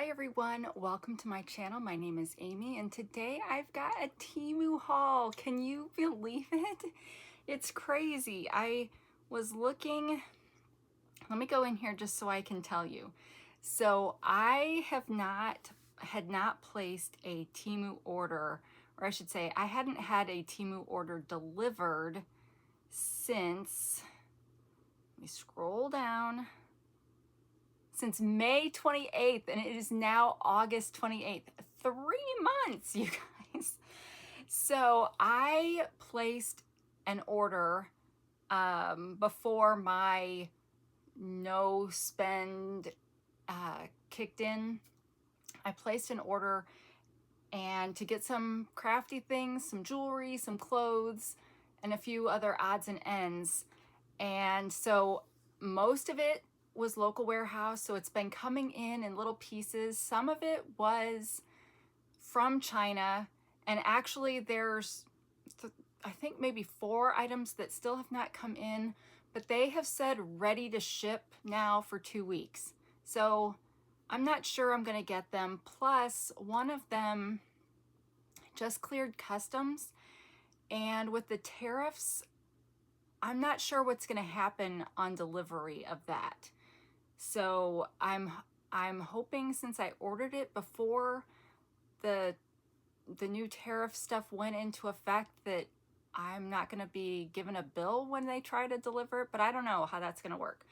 Hi everyone, welcome to my channel. My name is Amy and today I've got a Temu haul. Can you believe it? It's crazy. I was looking, let me go in here just so I can tell you. So I had not placed a Temu order, or I should say I hadn't had a Temu order delivered since, let me scroll down, since May 28th, and it is now August 28th. 3 months, you guys. So I placed an order before my no spend kicked in. I placed an order and to get some crafty things, some jewelry, some clothes, and a few other odds and ends. And so most of it was local warehouse, so it's been coming in little pieces. Some of it was from China, and actually there's I think maybe 4 items that still have not come in, but they have said ready to ship now for 2 weeks. So I'm not sure I'm going to get them. Plus, one of them just cleared customs, and with the tariffs, I'm not sure what's going to happen on delivery of that. So I'm hoping, since I ordered it before the new tariff stuff went into effect, that I'm not going to be given a bill when they try to deliver it, but I don't know how that's going to work.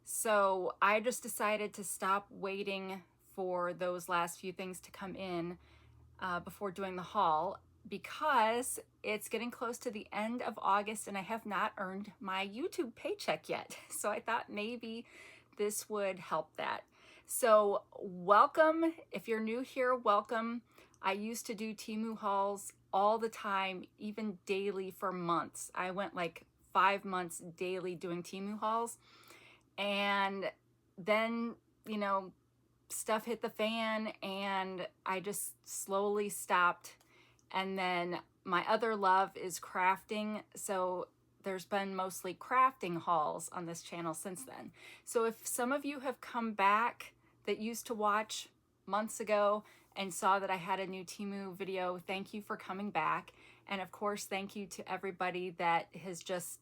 So I just decided to stop waiting for those last few things to come in before doing the haul, because it's getting close to the end of August and I have not earned my YouTube paycheck yet. So I thought maybe this would help that. So welcome. If you're new here, welcome. I used to do Temu hauls all the time, even daily for months. I went like 5 months daily doing Temu hauls. And then, you know, stuff hit the fan and I just slowly stopped. And then my other love is crafting. So there's been mostly crafting hauls on this channel since then. So if some of you have come back that used to watch months ago and saw that I had a new Temu video, thank you for coming back. And of course, thank you to everybody that has just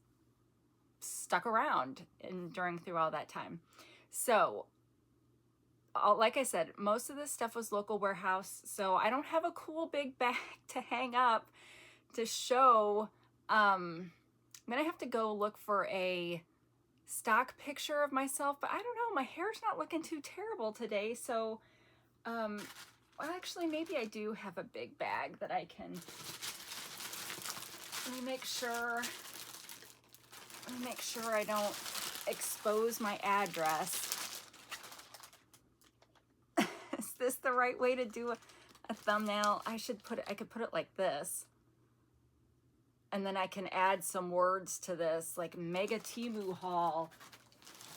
stuck around through all that time. So like I said, most of this stuff was local warehouse, so I don't have a cool big bag to hang up to show. I'm gonna have to go look for a stock picture of myself, but I don't know, my hair's not looking too terrible today, so well, actually maybe I do have a big bag that I can. Let me make sure I don't expose my address. Is this the right way to do a thumbnail? I could put it like this. And then I can add some words to this, like mega Temu haul,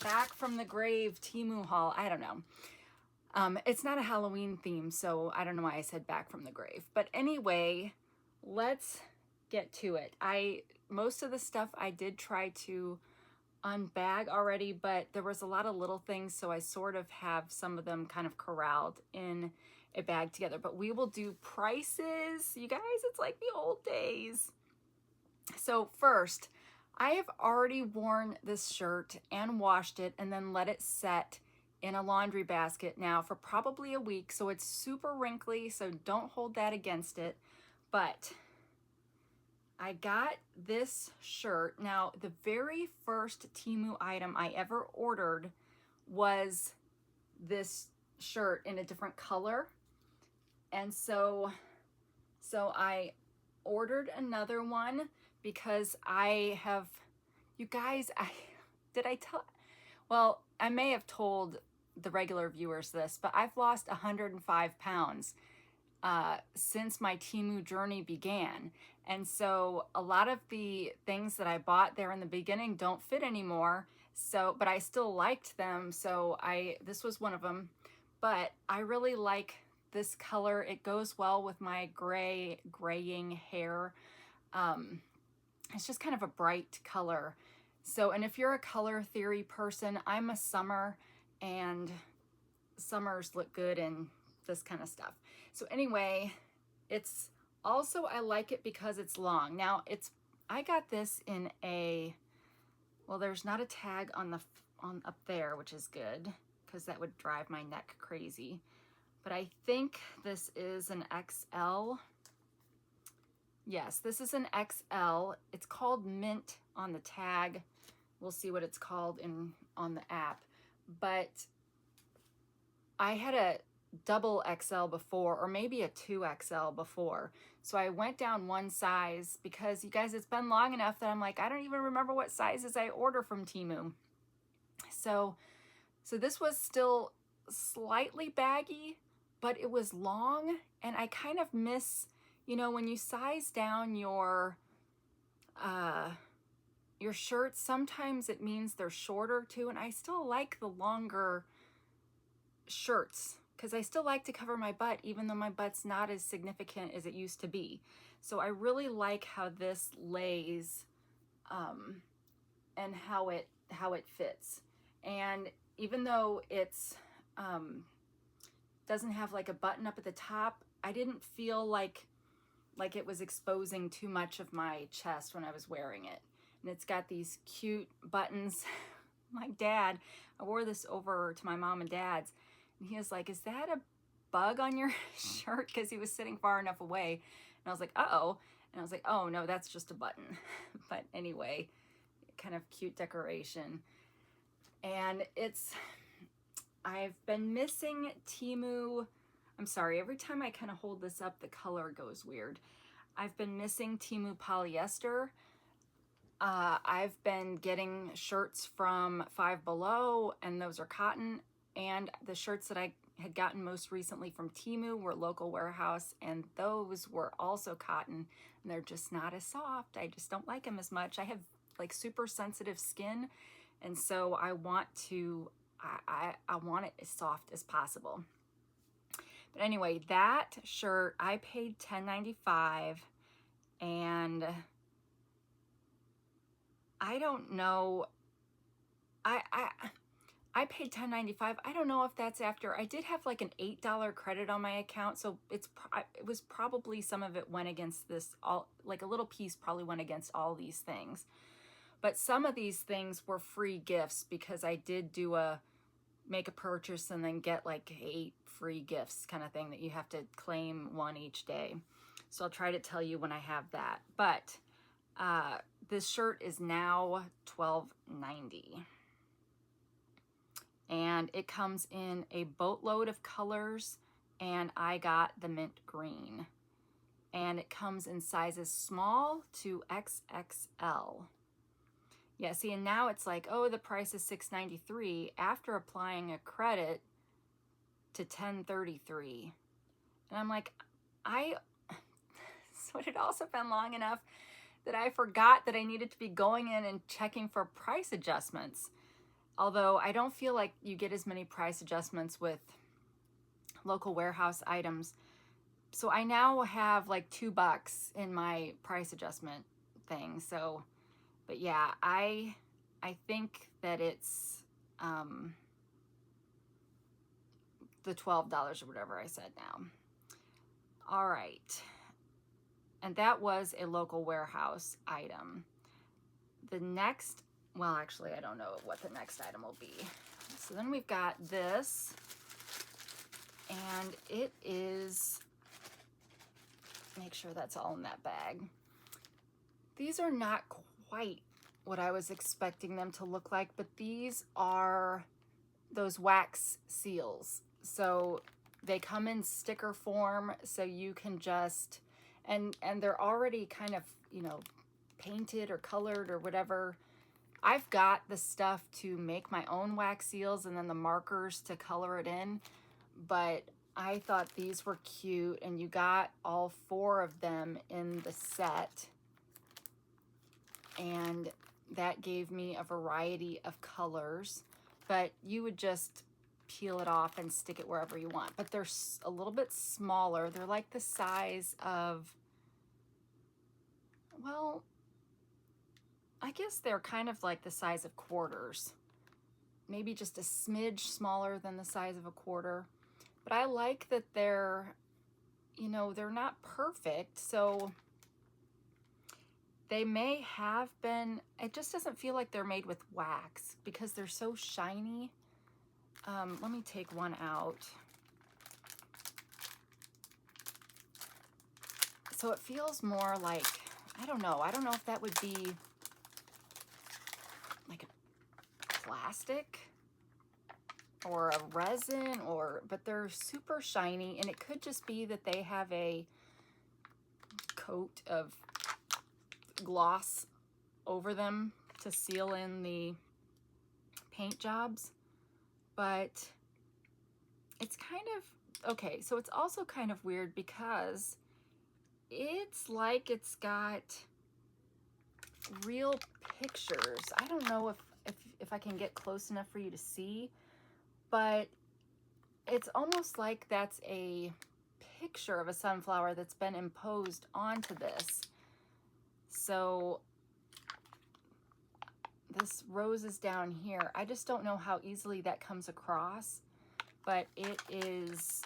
back from the grave Temu haul. I don't know. It's not a Halloween theme, so I don't know why I said back from the grave. But anyway, let's get to it. Most of the stuff I did try to unbag already, but there was a lot of little things, so I sort of have some of them kind of corralled in a bag together. But we will do prices. You guys, it's like the old days. So first, I have already worn this shirt and washed it and then let it set in a laundry basket now for probably a week. So it's super wrinkly, so don't hold that against it. But I got this shirt. Now, the very first Temu item I ever ordered was this shirt in a different color. And so I ordered another one because I have, you guys, well, I may have told the regular viewers this, but I've lost 105 pounds since my Temu journey began. And so a lot of the things that I bought there in the beginning don't fit anymore. So, but I still liked them. So this was one of them, but I really like this color. It goes well with my graying hair. It's just kind of a bright color. So, and if you're a color theory person, I'm a summer and summers look good in this kind of stuff. So anyway, it's also, I like it because it's long. Now I got this in a, well, there's not a tag on up there, which is good because that would drive my neck crazy. But I think this is an XL. Yes, this is an XL. It's called Mint on the tag. We'll see what it's called on the app. But I had a double XL before, or maybe a 2XL before. So I went down one size because, you guys, it's been long enough that I'm like, I don't even remember what sizes I order from Temu. So this was still slightly baggy, but it was long, and I kind of miss, you know, when you size down your shirts, sometimes it means they're shorter too, and I still like the longer shirts because I still like to cover my butt, even though my butt's not as significant as it used to be. So I really like how this lays and how it fits. And even though it's doesn't have like a button up at the top, I didn't feel like it was exposing too much of my chest when I was wearing it. And it's got these cute buttons. My dad, I wore this over to my mom and dad's, and he was like, "Is that a bug on your shirt?" Because he was sitting far enough away. And I was like, "Uh-oh." And I was like, "Oh no, that's just a button." But anyway, kind of cute decoration. And I've been missing Temu. I'm sorry, every time I kind of hold this up, the color goes weird. I've been missing Temu polyester. I've been getting shirts from Five Below, and those are cotton. And the shirts that I had gotten most recently from Temu were local warehouse, and those were also cotton. And they're just not as soft. I just don't like them as much. I have like super sensitive skin, and so I want it as soft as possible. But anyway, that shirt I paid $10.95, and I don't know. I paid $10.95. I don't know if that's after I did have like an $8 credit on my account, so it was probably, some of it went against this, all like a little piece probably went against all these things. But some of these things were free gifts because I did make a purchase and then get like 8 free gifts kind of thing that you have to claim one each day. So I'll try to tell you when I have that. But this shirt is now $12.90. And it comes in a boatload of colors, and I got the mint green. And it comes in sizes small to XXL. Yeah, see, and now it's like, oh, the price is $6.93 after applying a credit to $10.33. And I'm like, so it had also been long enough that I forgot that I needed to be going in and checking for price adjustments. Although I don't feel like you get as many price adjustments with local warehouse items. So I now have like $2 in my price adjustment thing. So, but yeah, I think that it's the $12 or whatever I said now. All right. And that was a local warehouse item. The next, well, actually, I don't know what the next item will be. So then we've got this, and it is, make sure that's all in that bag. These are not quite what I was expecting them to look like, but these are those wax seals. So they come in sticker form, so you can just, and they're already kind of, you know, painted or colored or whatever. I've got the stuff to make my own wax seals and then the markers to color it in, but I thought these were cute, and you got all 4 of them in the set, and that gave me a variety of colors, but you would just peel it off and stick it wherever you want. But they're a little bit smaller. They're like the size of, well, I guess they're kind of like the size of quarters. maybe just a smidge smaller than the size of a quarter. But I like that they're, you know, they're not perfect. So they may have been, it just doesn't feel like they're made with wax because they're so shiny. Let me take one out. So it feels more like, I don't know if that would be like a plastic or a resin, but they're super shiny, and it could just be that they have a coat of gloss over them to seal in the paint jobs. But it's kind of, okay, so it's also kind of weird because it's like it's got real pictures. I don't know if I can get close enough for you to see, but it's almost like that's a picture of a sunflower that's been imposed onto this. So this rose is down here. I just don't know how easily that comes across, but it's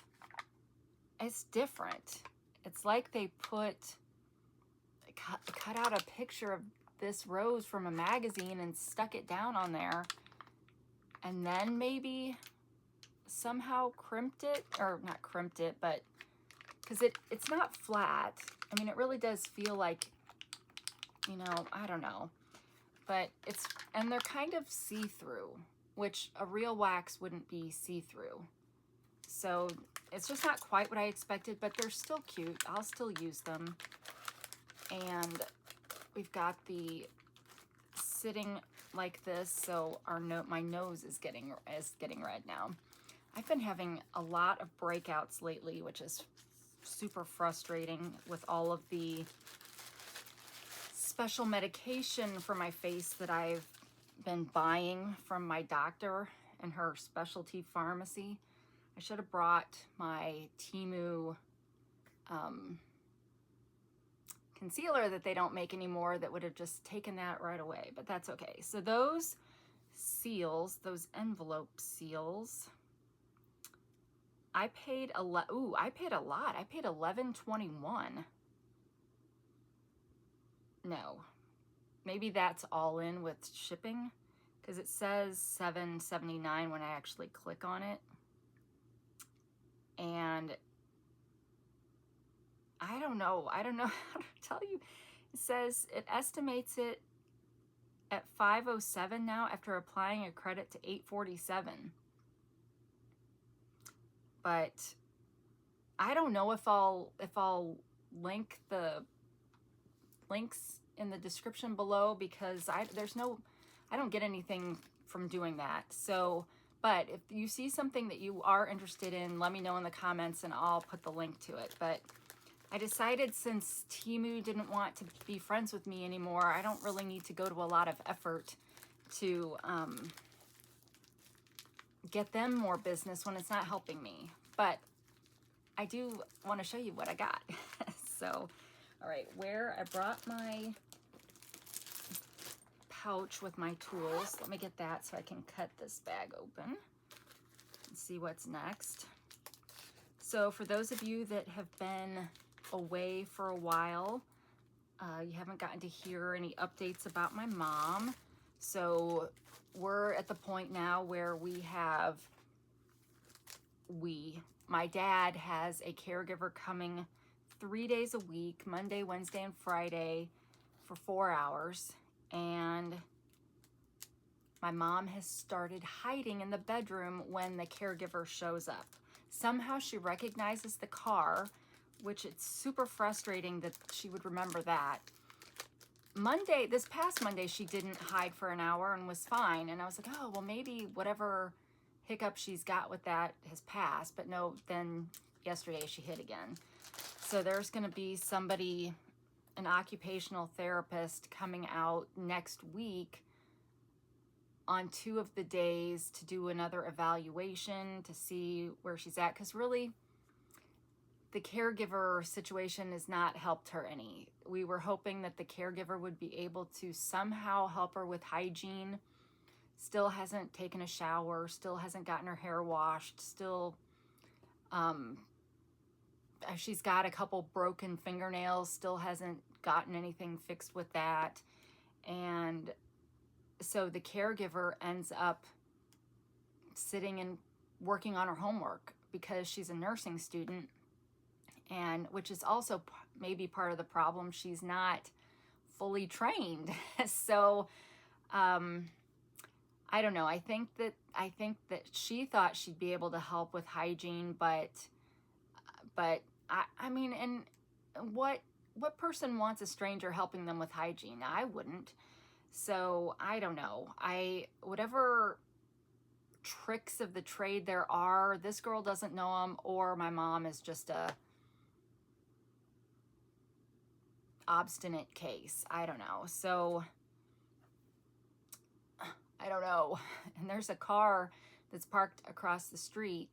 different. It's like they cut out a picture of this rose from a magazine and stuck it down on there, and then maybe somehow crimped it, or not crimped it, but because it's not flat. I mean, it really does feel like, you know, I don't know, but and they're kind of see-through, which a real wax wouldn't be see-through. So it's just not quite what I expected, but they're still cute. I'll still use them. And we've got the sitting like this, so my nose is getting red now. I've been having a lot of breakouts lately, which is super frustrating with all of the special medication for my face that I've been buying from my doctor and her specialty pharmacy. I should have brought my Temu concealer that they don't make anymore. That would have just taken that right away, but that's okay. So those seals, those envelope seals, I paid a lot. I paid $11.21. No, maybe that's all in with shipping, because it says $7.79 when I actually click on it. And I don't know how to tell you. It says it estimates it at $5.07 now after applying a credit to $8.47. But I don't know if I'll link the links in the description below, because I don't get anything from doing that. So, but if you see something that you are interested in, let me know in the comments and I'll put the link to it. But I decided, since Temu didn't want to be friends with me anymore, I don't really need to go to a lot of effort to get them more business when it's not helping me. But I do want to show you what I got. So, all right, where I brought my pouch with my tools. Let me get that so I can cut this bag open and see what's next. So for those of you that have been away for a while, you haven't gotten to hear any updates about my mom. So we're at the point now where my dad has a caregiver coming 3 days a week, Monday, Wednesday, and Friday, for 4 hours. And my mom has started hiding in the bedroom when the caregiver shows up. Somehow she recognizes the car, which it's super frustrating that she would remember that. This past Monday, she didn't hide for an hour and was fine. And I was like, oh, well, maybe whatever hiccup she's got with that has passed. But no, then yesterday she hid again. So there's going to be somebody, an occupational therapist, coming out next week on 2 of the days to do another evaluation to see where she's at. Because really, the caregiver situation has not helped her any. We were hoping that the caregiver would be able to somehow help her with hygiene still hasn't taken a shower, still hasn't gotten her hair washed, still, she's got a couple broken fingernails, still hasn't gotten anything fixed with that. And so the caregiver ends up sitting and working on her homework because she's a nursing student, and which is also maybe part of the problem. She's not fully trained. So I don't know. I think that she thought she'd be able to help with hygiene, but I mean, and what person wants a stranger helping them with hygiene? I wouldn't. So I don't know. Whatever tricks of the trade there are, this girl doesn't know them, or my mom is just a obstinate case. I don't know. So I don't know. And there's a car that's parked across the street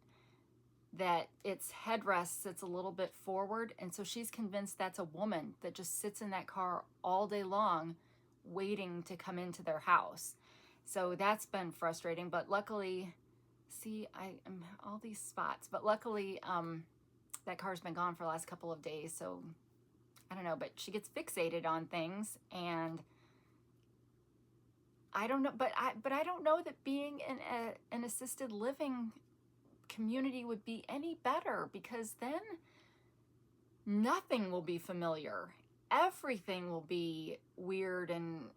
that its headrest sits a little bit forward, and so she's convinced that's a woman that just sits in that car all day long waiting to come into their house. So that's been frustrating, but luckily, see, I am all these spots, but luckily that car's been gone for the last couple of days, so I don't know, but she gets fixated on things, and I don't know, but I don't know that being in an assisted living community would be any better, because then nothing will be familiar. Everything will be weird and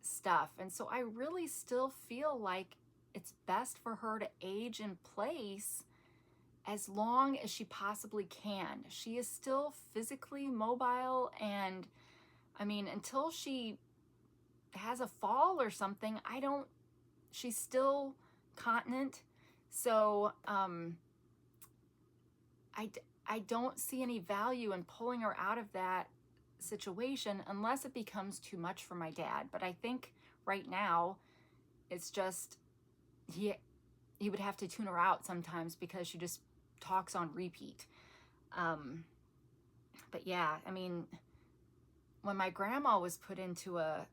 stuff. And so I really still feel like it's best for her to age in place as long as she possibly can. She is still physically mobile, and I mean, until she has a fall or something, she's still continent. So I don't see any value in pulling her out of that situation unless it becomes too much for my dad. But I think right now it's just he would have to tune her out sometimes because she just talks on repeat. But yeah, I mean, when my grandma was put into a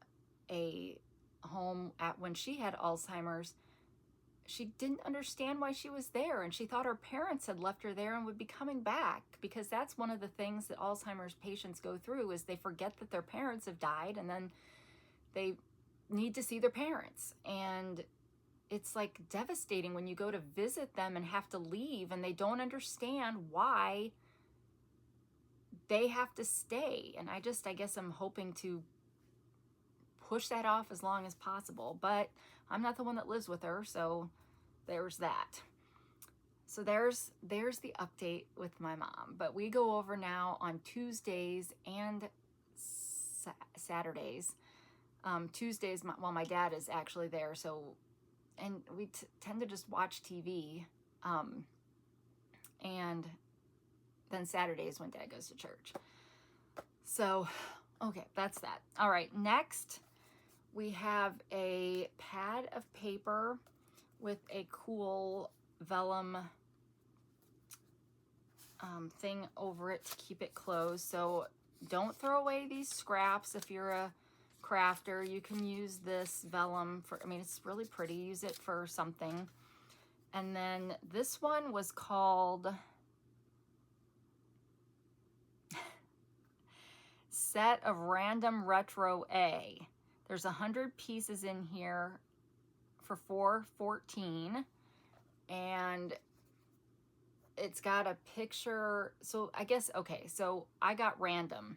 home when she had Alzheimer's, she didn't understand why she was there, and she thought her parents had left her there and would be coming back, because that's one of the things that Alzheimer's patients go through, is they forget that their parents have died, and then they need to see their parents. And it's like devastating when you go to visit them and have to leave, and they don't understand why they have to stay. And I guess I'm hoping to push that off as long as possible, but I'm not the one that lives with her, so there's that. So there's the update with my mom. But we go over now on Tuesdays and Saturdays. Tuesdays, my dad is actually there, so, and we tend to just watch TV, and then Saturdays when dad goes to church. So, okay, that's that. All right, next we have a pad of paper with a cool vellum thing over it to keep it closed. So don't throw away these scraps. If you're a crafter, you can use this vellum for, I mean, it's really pretty. Use it for something. And then this one was called Set of Random Retro A. There's 100 pieces in here for $4.14, and it's got a picture. So I guess, okay, so I got random,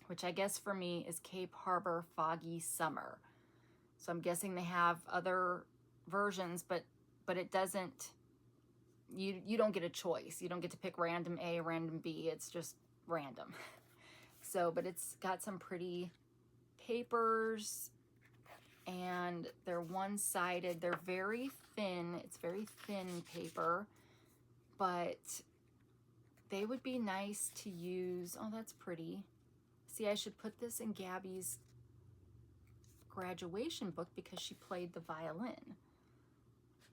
which I guess for me is Cape Harbor Foggy Summer. So I'm guessing they have other versions, but it doesn't, you don't get a choice. You don't get to pick random A, random B. It's just random. So, but it's got some pretty papers, and they're one-sided. They're very thin. It's very thin paper, but they would be nice to use. Oh, that's pretty. See, I should put this in Gabby's graduation book because she played the violin.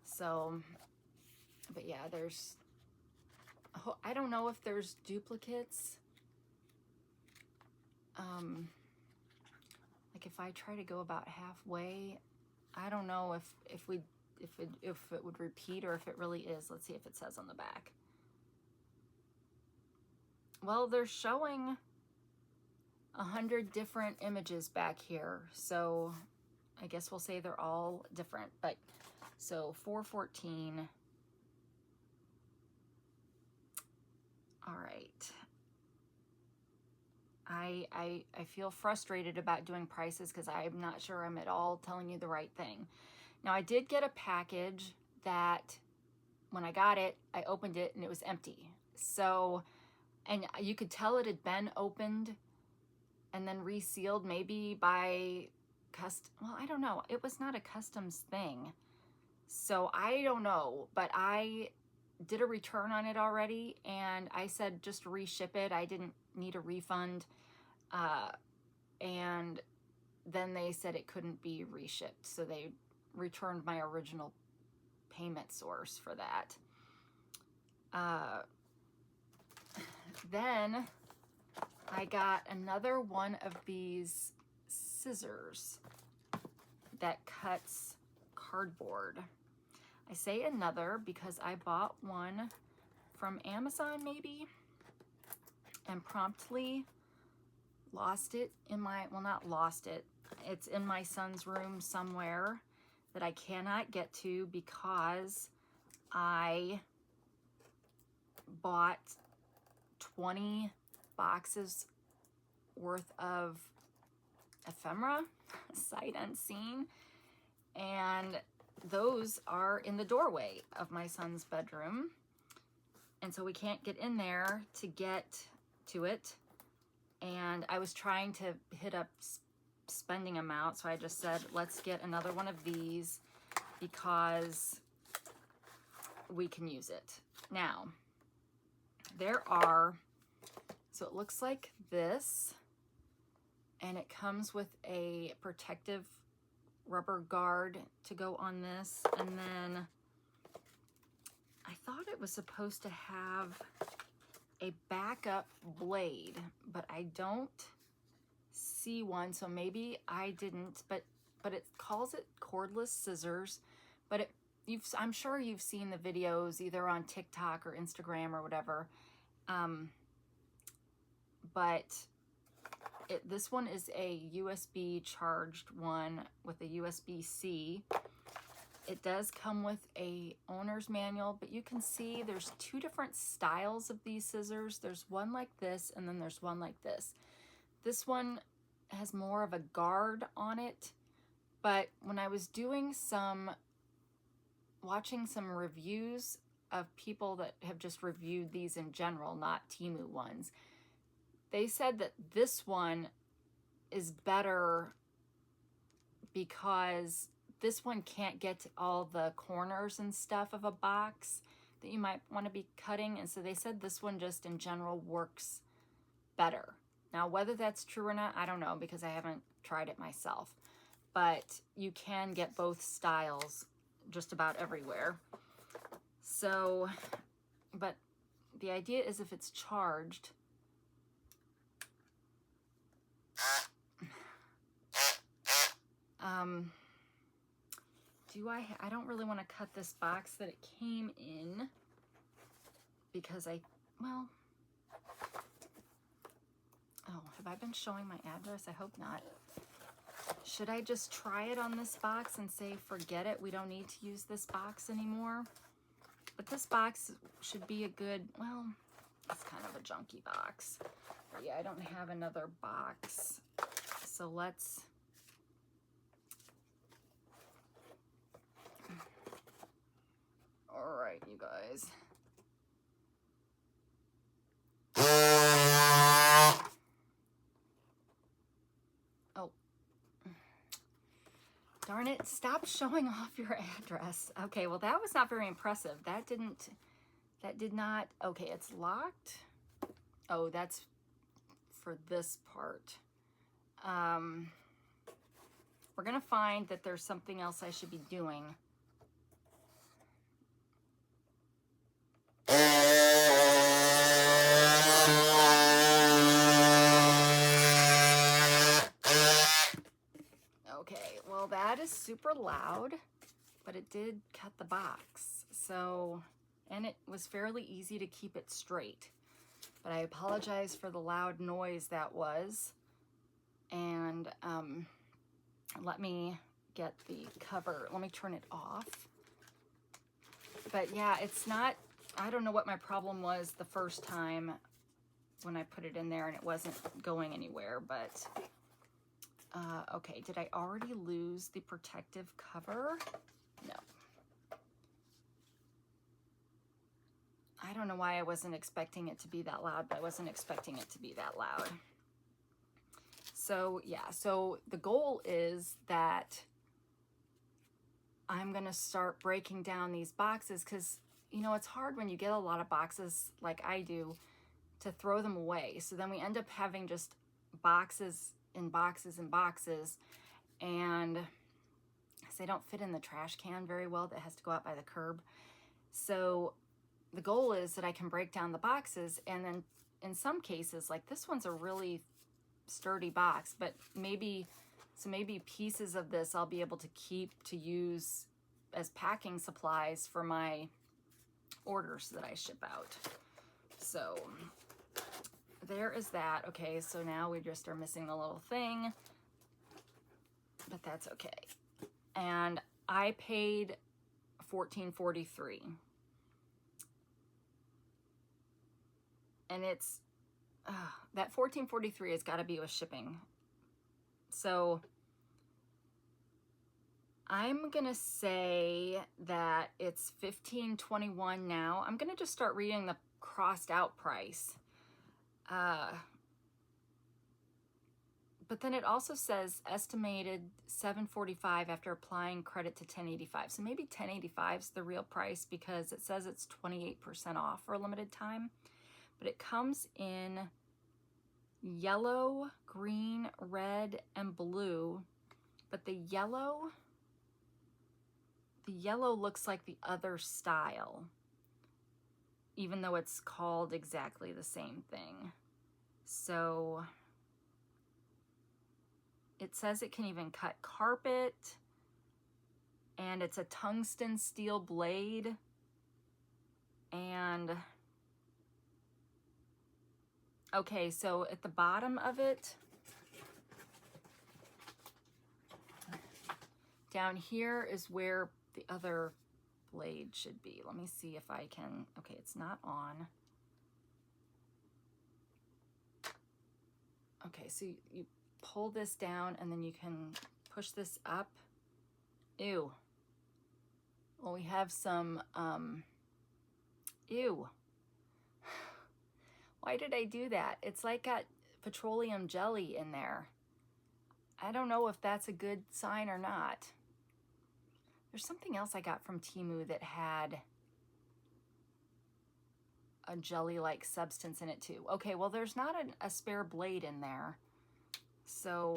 So, but yeah, I don't know if there's duplicates. Like if I try to go about halfway, I don't know if it would repeat or if it really is. Let's see if it says on the back. Well, they're showing 100 different images back here, so I guess we'll say they're all different. But so 414. All right. I feel frustrated about doing prices because I'm not sure I'm at all telling you the right thing. Now, I did get a package that when I got it, I opened it and it was empty. So, and you could tell it had been opened and then resealed maybe by well, I don't know. It was not a customs thing. So I don't know, but I did a return on it already and I said just reship it. I didn't need a refund. And then they said it couldn't be reshipped. So they returned my original payment source for that. Then I got another one of these scissors that cuts cardboard. I say another because I bought one from Amazon maybe and promptly lost it in my, well, not lost it, it's in my son's room somewhere that I cannot get to because I bought 20 boxes worth of ephemera, sight unseen, and those are in the doorway of my son's bedroom, and so we can't get in there to get to it. And I was trying to hit up spending amount, so I just said, let's get another one of these because we can use it. Now, there are, so it looks like this, and it comes with a protective rubber guard to go on this, and then I thought it was supposed to have a backup blade, but I don't see one, so maybe I didn't, but it calls it cordless scissors, but I'm sure you've seen the videos either on TikTok or Instagram or whatever, but this one is a USB charged one with a USB-C. It does come with a owner's manual, but you can see there's two different styles of these scissors. There's one like this, and then there's one like this. This one has more of a guard on it, but when I was doing watching some reviews of people that have just reviewed these in general, not Temu ones, they said that this one is better because this one can't get to all the corners and stuff of a box that you might want to be cutting. And so they said this one just in general works better. Now, whether that's true or not, I don't know because I haven't tried it myself. But you can get both styles just about everywhere. So, but the idea is if it's charged, I don't really want to cut this box that it came in because well, oh, have I been showing my address? I hope not. Should I just try it on this box and say, forget it, we don't need to use this box anymore? But this box should be a good, well, it's kind of a junky box. But yeah, I don't have another box. So let's, all right, you guys. Oh, darn it, stop showing off your address. Okay, well, that was not very impressive. That did not, okay, it's locked. Oh, that's for this part. We're gonna find that there's something else I should be doing. Okay, well, that is super loud, but it did cut the box. So, and it was fairly easy to keep it straight. But I apologize for the loud noise that was. And let me get the cover. Let me turn it off. But yeah, it's not, I don't know what my problem was the first time when I put it in there and it wasn't going anywhere, but okay, did I already lose the protective cover? No. I don't know why I wasn't expecting it to be that loud, but I wasn't expecting it to be that loud. So yeah, so the goal is that I'm gonna start breaking down these boxes because, you know, it's hard when you get a lot of boxes like I do to throw them away. So then we end up having just boxes and boxes and boxes, and they don't fit in the trash can very well that has to go out by the curb. So the goal is that I can break down the boxes, and then in some cases, like this one's a really sturdy box, but maybe pieces of this I'll be able to keep to use as packing supplies for my orders that I ship out. So there is that. Okay, so now we just are missing the little thing, but that's okay. And I paid $14.43. And it's, that $14.43 has got to be with shipping. So I'm going to say that it's $15.21 now. I'm going to just start reading the crossed out price. But then it also says estimated $7.45 after applying credit to $10.85. So maybe $10.85 is the real price because it says it's 28% off for a limited time. But it comes in yellow, green, red, and blue. But the yellow looks like the other style, even though it's called exactly the same thing. So it says it can even cut carpet, and it's a tungsten steel blade, and okay, so at the bottom of it, down here is where the other blade should be. Let me see if I can, okay, it's not on. Okay, so you pull this down and then you can push this up. Ew. Well, we have some, ew. Why did I do that? It's like got petroleum jelly in there. I don't know if that's a good sign or not. There's something else I got from Temu that had a jelly-like substance in it too. Okay, well, there's not a spare blade in there. So,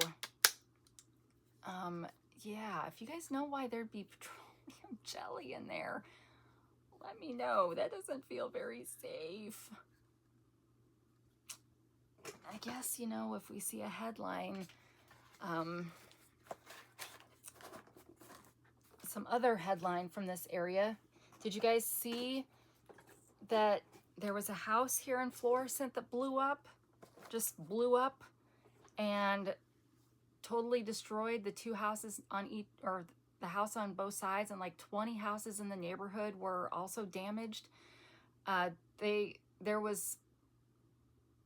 yeah, if you guys know why there'd be petroleum jelly in there, let me know. That doesn't feel very safe. I guess, you know, if we see a headline, some other headline from this area. Did you guys see that there was a house here in Florissant that blew up? Just blew up and totally destroyed the two houses on each, or the house on both sides, and like 20 houses in the neighborhood were also damaged.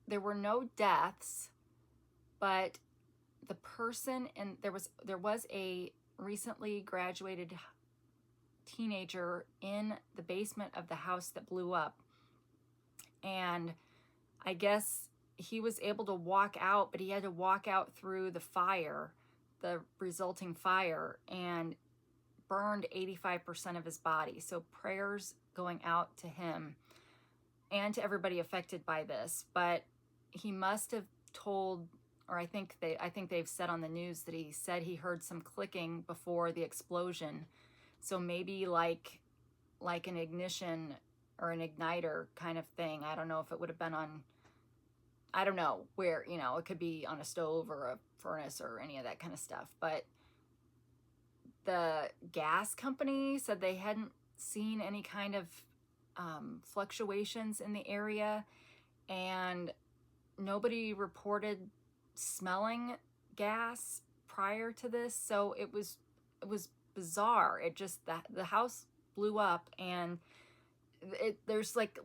There were no deaths, but the person, and there was a recently graduated teenager in the basement of the house that blew up, and I guess he was able to walk out, but he had to walk out through the fire, the resulting fire, and burned 85% of his body. So prayers going out to him and to everybody affected by this. But he must have told, or I think they've said on the news that he said he heard some clicking before the explosion. So maybe like an ignition or an igniter kind of thing. I don't know if it would have been on, I don't know where, you know, it could be on a stove or a furnace or any of that kind of stuff. But the gas company said they hadn't seen any kind of fluctuations in the area, and nobody reported smelling gas prior to this. So it was bizarre. It just, the house blew up, and there's like,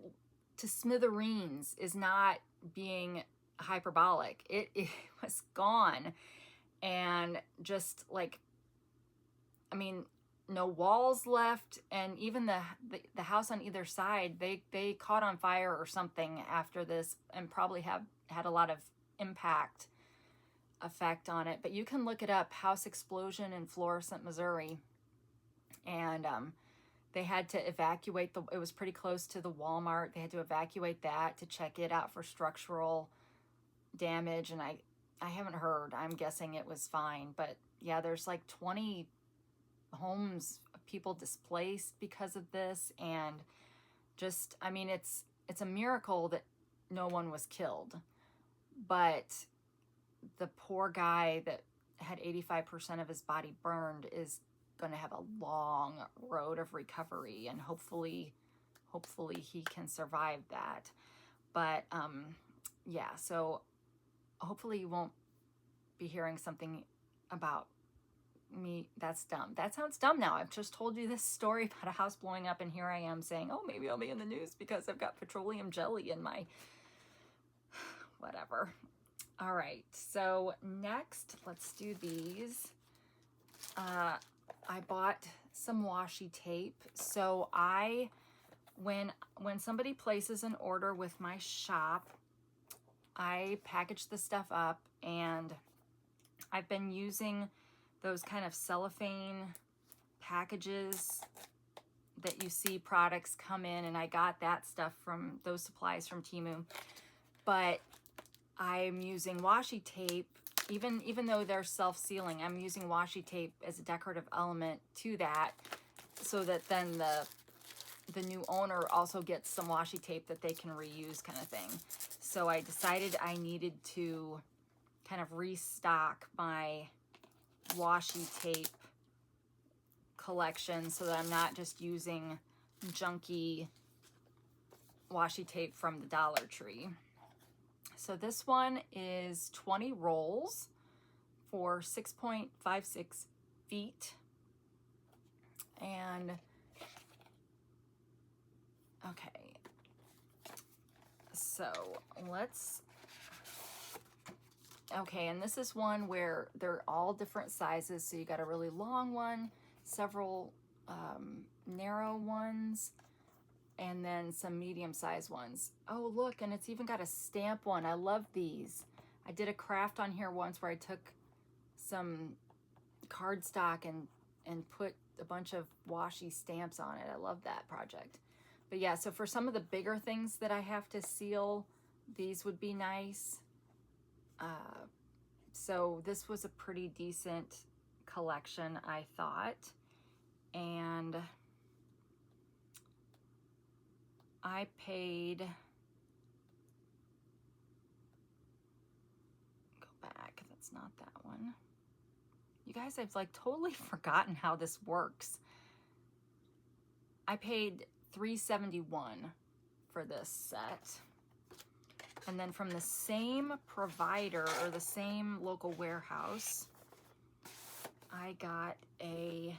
to smithereens is not being hyperbolic. It was gone, and just like, I mean, no walls left, and even the house on either side, they caught on fire or something after this, and probably have had a lot of effect on it. But you can look it up, house explosion in Florissant, Missouri, and they had to evacuate it was pretty close to the Walmart. They had to evacuate that to check it out for structural damage, and I haven't heard. I'm guessing it was fine, but yeah, there's like 20 homes, people displaced because of this, and just, I mean, it's a miracle that no one was killed, but the poor guy that had 85% of his body burned is going to have a long road of recovery, and hopefully he can survive that. But yeah, so hopefully you won't be hearing something about me. That's dumb. That sounds dumb now. I've just told you this story about a house blowing up, and here I am saying, oh, maybe I'll be in the news because I've got petroleum jelly in my whatever. All right, so next, let's do these. I bought some washi tape. So when somebody places an order with my shop, I package the stuff up, and I've been using those kind of cellophane packages that you see products come in, and I got that stuff from those supplies from Temu. But I'm using washi tape, even though they're self-sealing, I'm using washi tape as a decorative element to that, so that then the new owner also gets some washi tape that they can reuse, kind of thing. So I decided I needed to kind of restock my washi tape collection so that I'm not just using junky washi tape from the Dollar Tree. So this one is 20 rolls for 6.56 feet. And okay, so okay, and this is one where they're all different sizes. So you got a really long one, several narrow ones, and then some medium-sized ones. Oh, look, and it's even got a stamp one. I love these. I did a craft on here once where I took some cardstock and put a bunch of washi stamps on it. I love that project. But yeah, so for some of the bigger things that I have to seal, these would be nice. So this was a pretty decent collection, I thought. And I paid, go back, that's not that one. You guys, I've like totally forgotten how this works. I paid $3.71 for this set. And then from the same provider, or the same local warehouse, I got a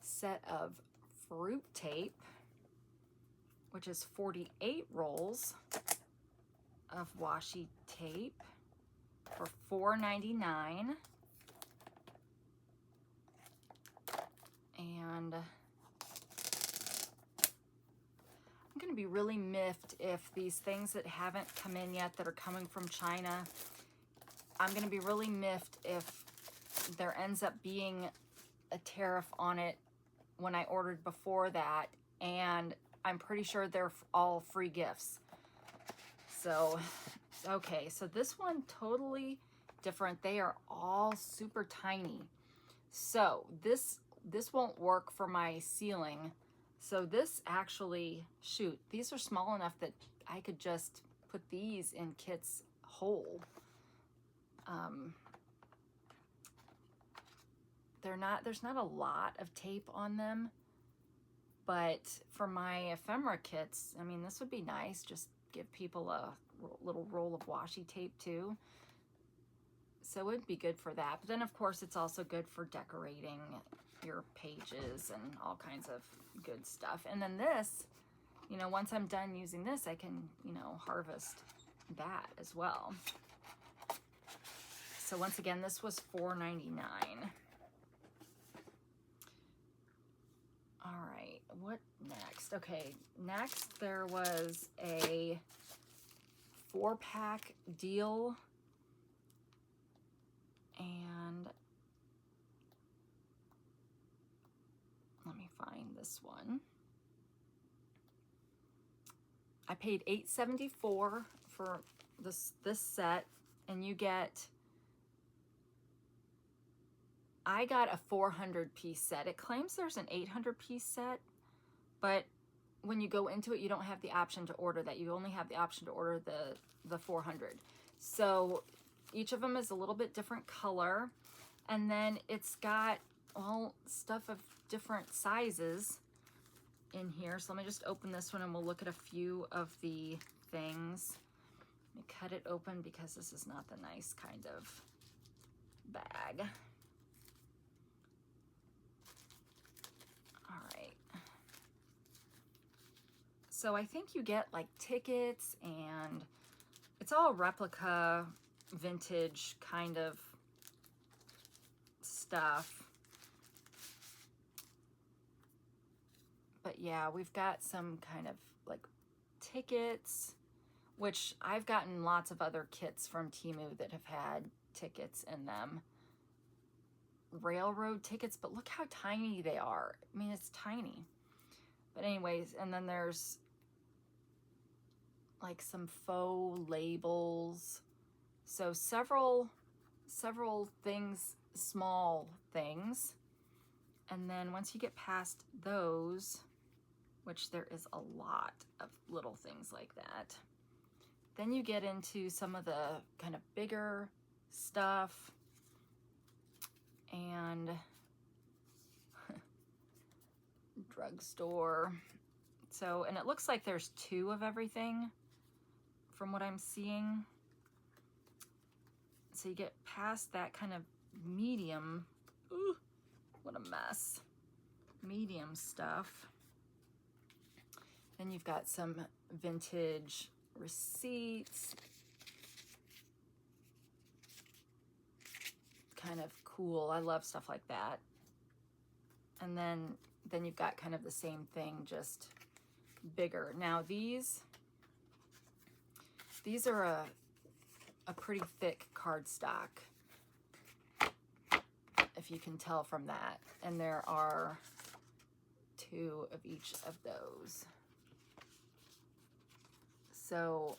set of fruit tape, which is 48 rolls of washi tape for $4.99. And I'm gonna be really miffed if these things that haven't come in yet, that are coming from China, I'm gonna be really miffed if there ends up being a tariff on it when I ordered before that, and I'm pretty sure they're all free gifts. So, okay, so this one totally different. They are all super tiny. So this won't work for my ceiling. So this actually, shoot, these are small enough that I could just put these in Kit's hole. there's not a lot of tape on them, but for my ephemera kits, I mean, this would be nice. Just give people a little roll of washi tape too. So it would be good for that. But then of course it's also good for decorating your pages and all kinds of good stuff. And then this, you know, once I'm done using this, I can, you know, harvest that as well. So once again, this was $4.99. All right, what next? Okay, next there was a 4-pack deal, and let me find this one. I paid $8.74 for this set, and you get, I got a 400-piece set. It claims there's an 800-piece set, but when you go into it, you don't have the option to order that. You only have the option to order the 400. So each of them is a little bit different color, and then it's got all stuff of different sizes in here. So let me just open this one and we'll look at a few of the things. Let me cut it open because this is not the nice kind of bag. All right. So I think you get like tickets, and it's all replica, vintage kind of stuff. But yeah, we've got some kind of like tickets, which I've gotten lots of other kits from Temu that have had tickets in them. Railroad tickets, but look how tiny they are. I mean, it's tiny. But anyways, and then there's like some faux labels. So several things, small things. And then once you get past those, which there is a lot of little things like that, then you get into some of the kind of bigger stuff. And drugstore. So, and it looks like there's 2 of everything from what I'm seeing. So you get past that kind of medium, ooh, what a mess, medium stuff. Then you've got some vintage receipts, kind of cool. I love stuff like that. And then you've got kind of the same thing, just bigger. Now these are a pretty thick cardstock, if you can tell from that. And there are 2 of each of those. So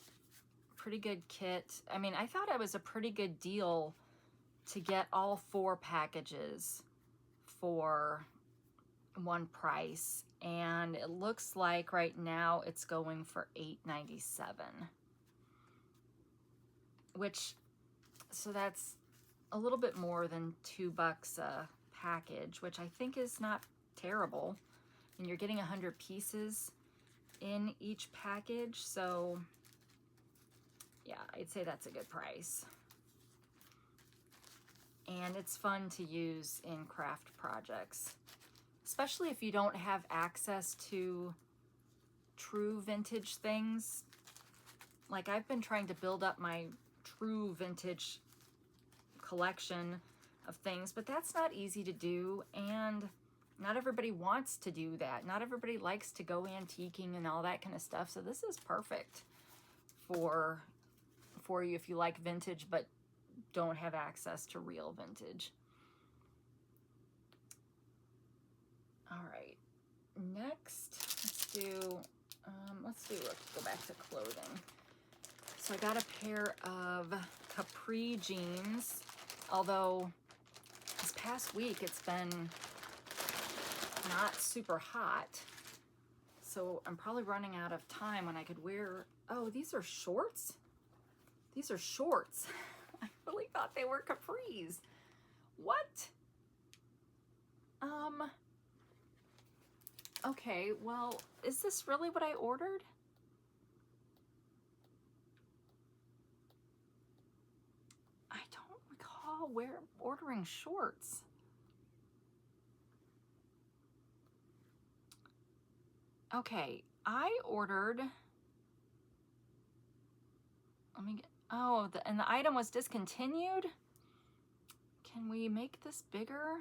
pretty good kit. I mean, I thought it was a pretty good deal to get all 4 packages for one price, and it looks like right now it's going for $8.97, which, so that's a little bit more than $2 a package, which I think is not terrible. And you're getting 100 pieces in each package, so yeah, I'd say that's a good price. And it's fun to use in craft projects, especially if you don't have access to true vintage things. Like, I've been trying to build up my true vintage collection of things, but that's not easy to do, and not everybody wants to do that. Not everybody likes to go antiquing and all that kind of stuff, so this is perfect for you if you like vintage but don't have access to real vintage. All right, next, let's go back to clothing. So I got a pair of capri jeans, although this past week it's been not super hot, so I'm probably running out of time when I could wear, oh, these are shorts? These are shorts. I really thought they were capris. What? Okay, well, is this really what I ordered? I don't recall ordering shorts. Okay, I ordered, let me get, oh, and the item was discontinued? Can we make this bigger?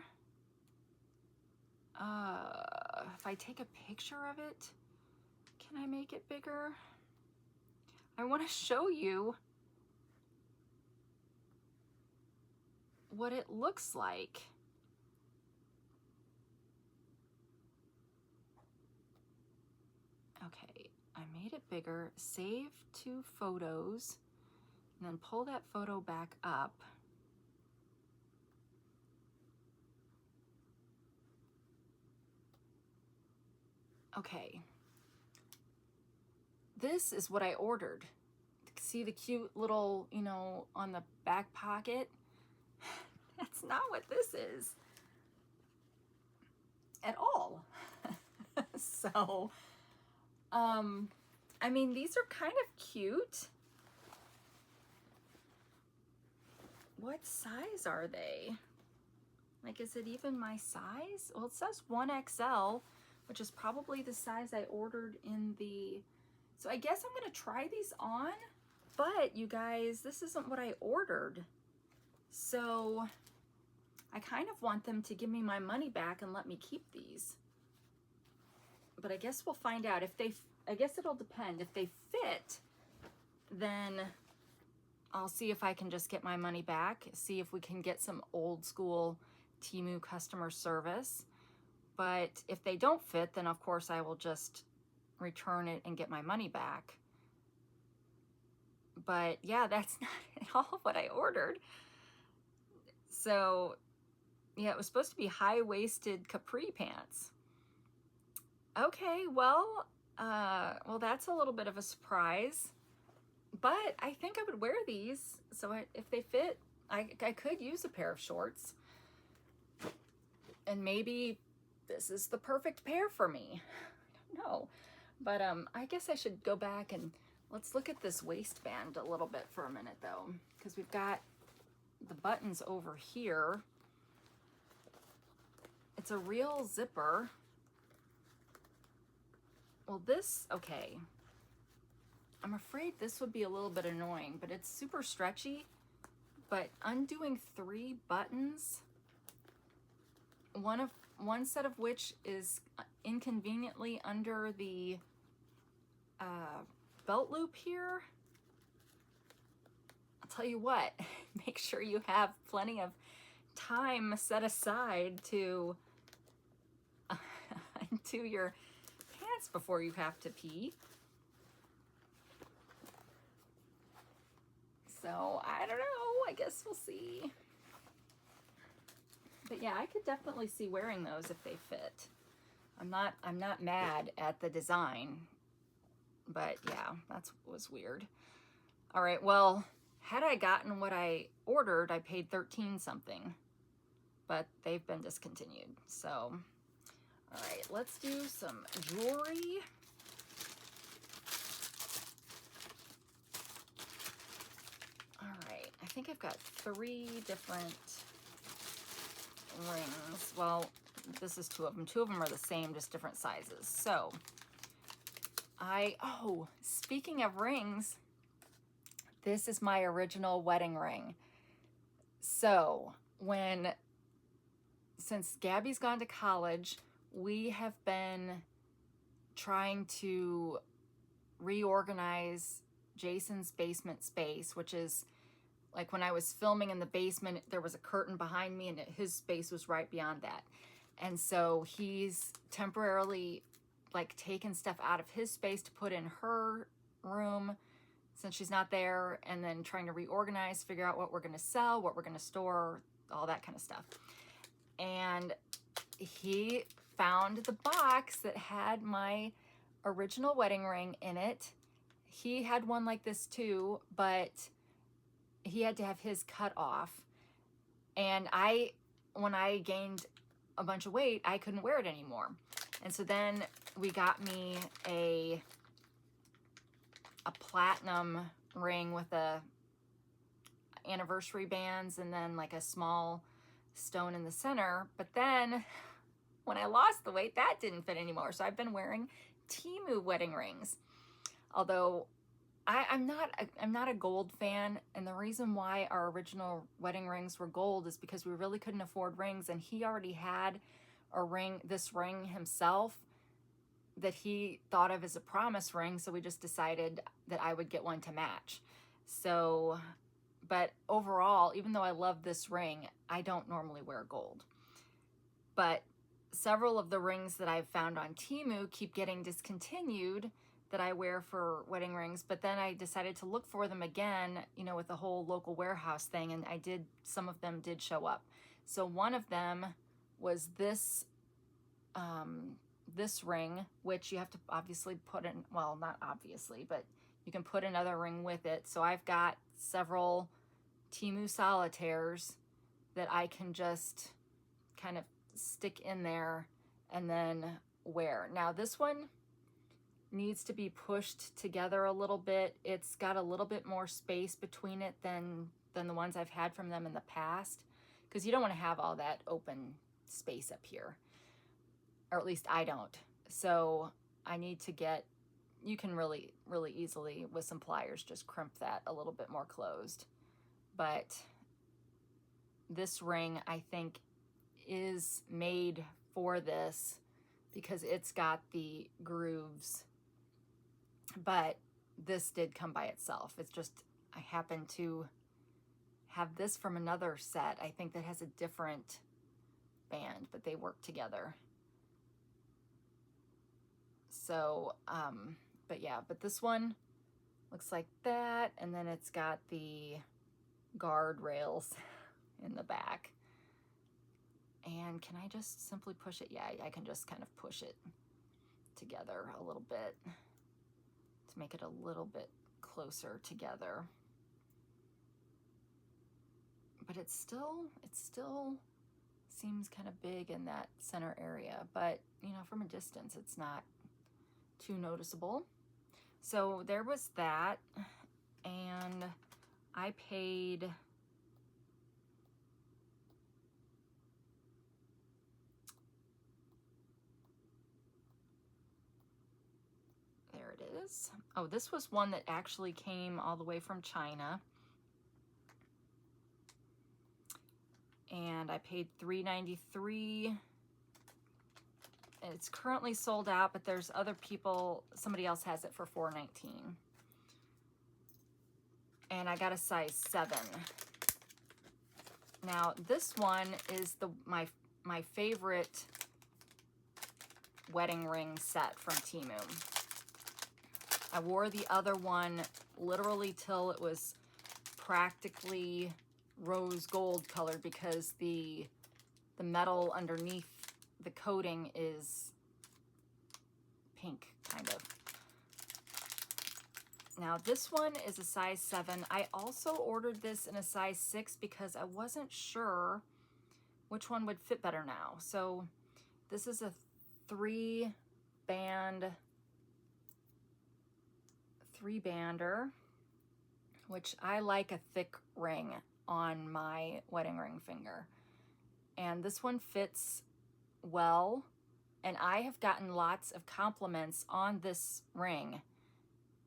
If I take a picture of it, can I make it bigger? I want to show you what it looks like. Okay, I made it bigger, save to photos, and then pull that photo back up. Okay, this is what I ordered. See the cute little, you know, on the back pocket? That's not what this is at all. So, I mean, these are kind of cute. What size are they? Like, is it even my size? Well, it says 1XL, which is probably the size I ordered in the... So I guess I'm gonna try these on, but you guys, this isn't what I ordered. So I kind of want them to give me my money back and let me keep these. But I guess we'll find out. If they, I guess it'll depend. If they fit, then I'll see if I can just get my money back, see if we can get some old school Temu customer service. But if they don't fit, then of course I will just return it and get my money back. But yeah, that's not at all what I ordered. So yeah, it was supposed to be high-waisted capri pants. Okay, well, that's a little bit of a surprise. But I think I would wear these, so if they fit, I could use a pair of shorts. And maybe this is the perfect pair for me. I don't know. But I guess I should go back and let's look at this waistband a little bit for a minute, though, because we've got the buttons over here. It's a real zipper. Well, this, okay. I'm afraid this would be a little bit annoying, but it's super stretchy. But undoing 3 buttons, one set of which is inconveniently under the belt loop here. I'll tell you what, make sure you have plenty of time set aside to undo your pants before you have to pee. So I don't know, I guess we'll see. But yeah, I could definitely see wearing those if they fit. I'm not mad at the design, but yeah, that was weird. All right, well, had I gotten what I ordered, I paid 13 something, but they've been discontinued. So, all right, let's do some jewelry. All right, I think I've got 3 different rings. Well, this is 2 of them. 2 of them are the same, just different sizes. So oh, speaking of rings, this is my original wedding ring. So since Gabby's gone to college, we have been trying to reorganize Jason's basement space, which is like when I was filming in the basement, there was a curtain behind me and his space was right beyond that. And so he's temporarily like taken stuff out of his space to put in her room since she's not there, and then trying to reorganize, figure out what we're going to sell, what we're going to store, all that kind of stuff. And he found the box that had my original wedding ring in it. He had one like this too, but he had to have his cut off. And when I gained a bunch of weight, I couldn't wear it anymore. And so then we got me a platinum ring with a anniversary bands and then like a small stone in the center. But then when I lost the weight, that didn't fit anymore. So I've been wearing Temu wedding rings. Although I'm not a gold fan, and the reason why our original wedding rings were gold is because we really couldn't afford rings, and he already had this ring himself that he thought of as a promise ring, so we just decided that I would get one to match. So, but overall, even though I love this ring, I don't normally wear gold. But several of the rings that I've found on Temu keep getting discontinued that I wear for wedding rings, but then I decided to look for them again, you know, with the whole local warehouse thing, and some of them did show up. So one of them was this this ring, which you have to obviously put in, well, not obviously, but you can put another ring with it. So I've got several Temu solitaires that I can just kind of stick in there and then wear. Now this one needs to be pushed together a little bit. It's got a little bit more space between it than the ones I've had from them in the past, because you don't want to have all that open space up here, or at least I don't. So I need to get, you can really easily with some pliers just crimp that a little bit more closed. But this ring, I think, is made for this because it's got the grooves. But this did come by itself. It's just, I happen to have this from another set, I think, that has a different band, but they work together. So, but yeah, but this one looks like that. And then it's got the guardrails in the back. And can I just simply push it? Yeah, I can just kind of push it together a little bit to make it a little bit closer together. But it still seems kind of big in that center area, but you know, from a distance, it's not too noticeable. So there was that, and I paid oh, this was one that actually came all the way from China. And I paid $3.93. It's currently sold out, but there's other people, somebody else has it for $4.19. And I got a size 7. Now, this one is my favorite wedding ring set from Temu. I wore the other one literally till it was practically rose gold colored because the metal underneath the coating is pink, kind of. Now this one is a size 7. I also ordered this in a size 6 because I wasn't sure which one would fit better now. So this is a 3-bander, which I like a thick ring on my wedding ring finger. And this one fits well, and I have gotten lots of compliments on this ring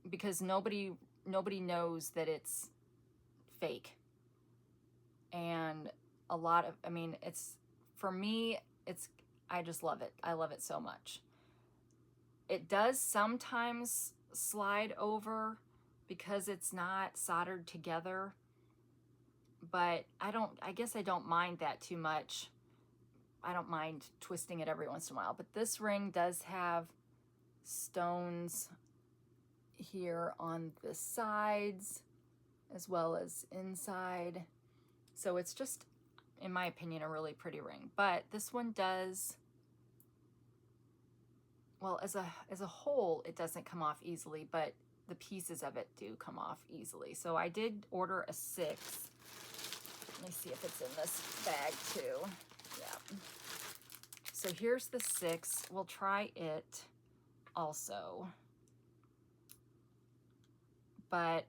because nobody knows that it's fake. And a lot of, I mean, it's, for me, it's, I just love it. I love it so much. It does sometimes slide over because it's not soldered together, but I guess I don't mind that too much. I don't mind twisting it every once in a while, but this ring does have stones here on the sides as well as inside. So it's just, in my opinion, a really pretty ring. But this one does, well, as a whole, it doesn't come off easily, but the pieces of it do come off easily. So I did order a 6. Let me see if it's in this bag too. Yeah. So here's the 6. We'll try it also. But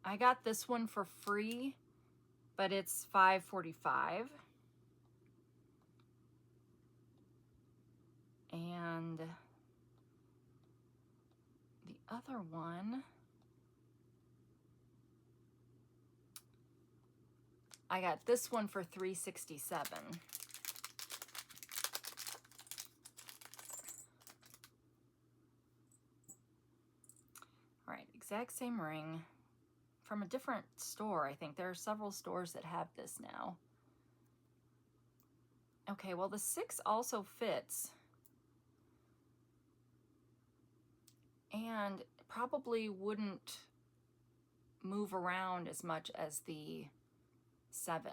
I got this one for free, but it's $5.45. And the other one, I got this one for $3.67. All right, exact same ring from a different store. I think there are several stores that have this now. Okay, well, the 6 also fits. And probably wouldn't move around as much as the 7.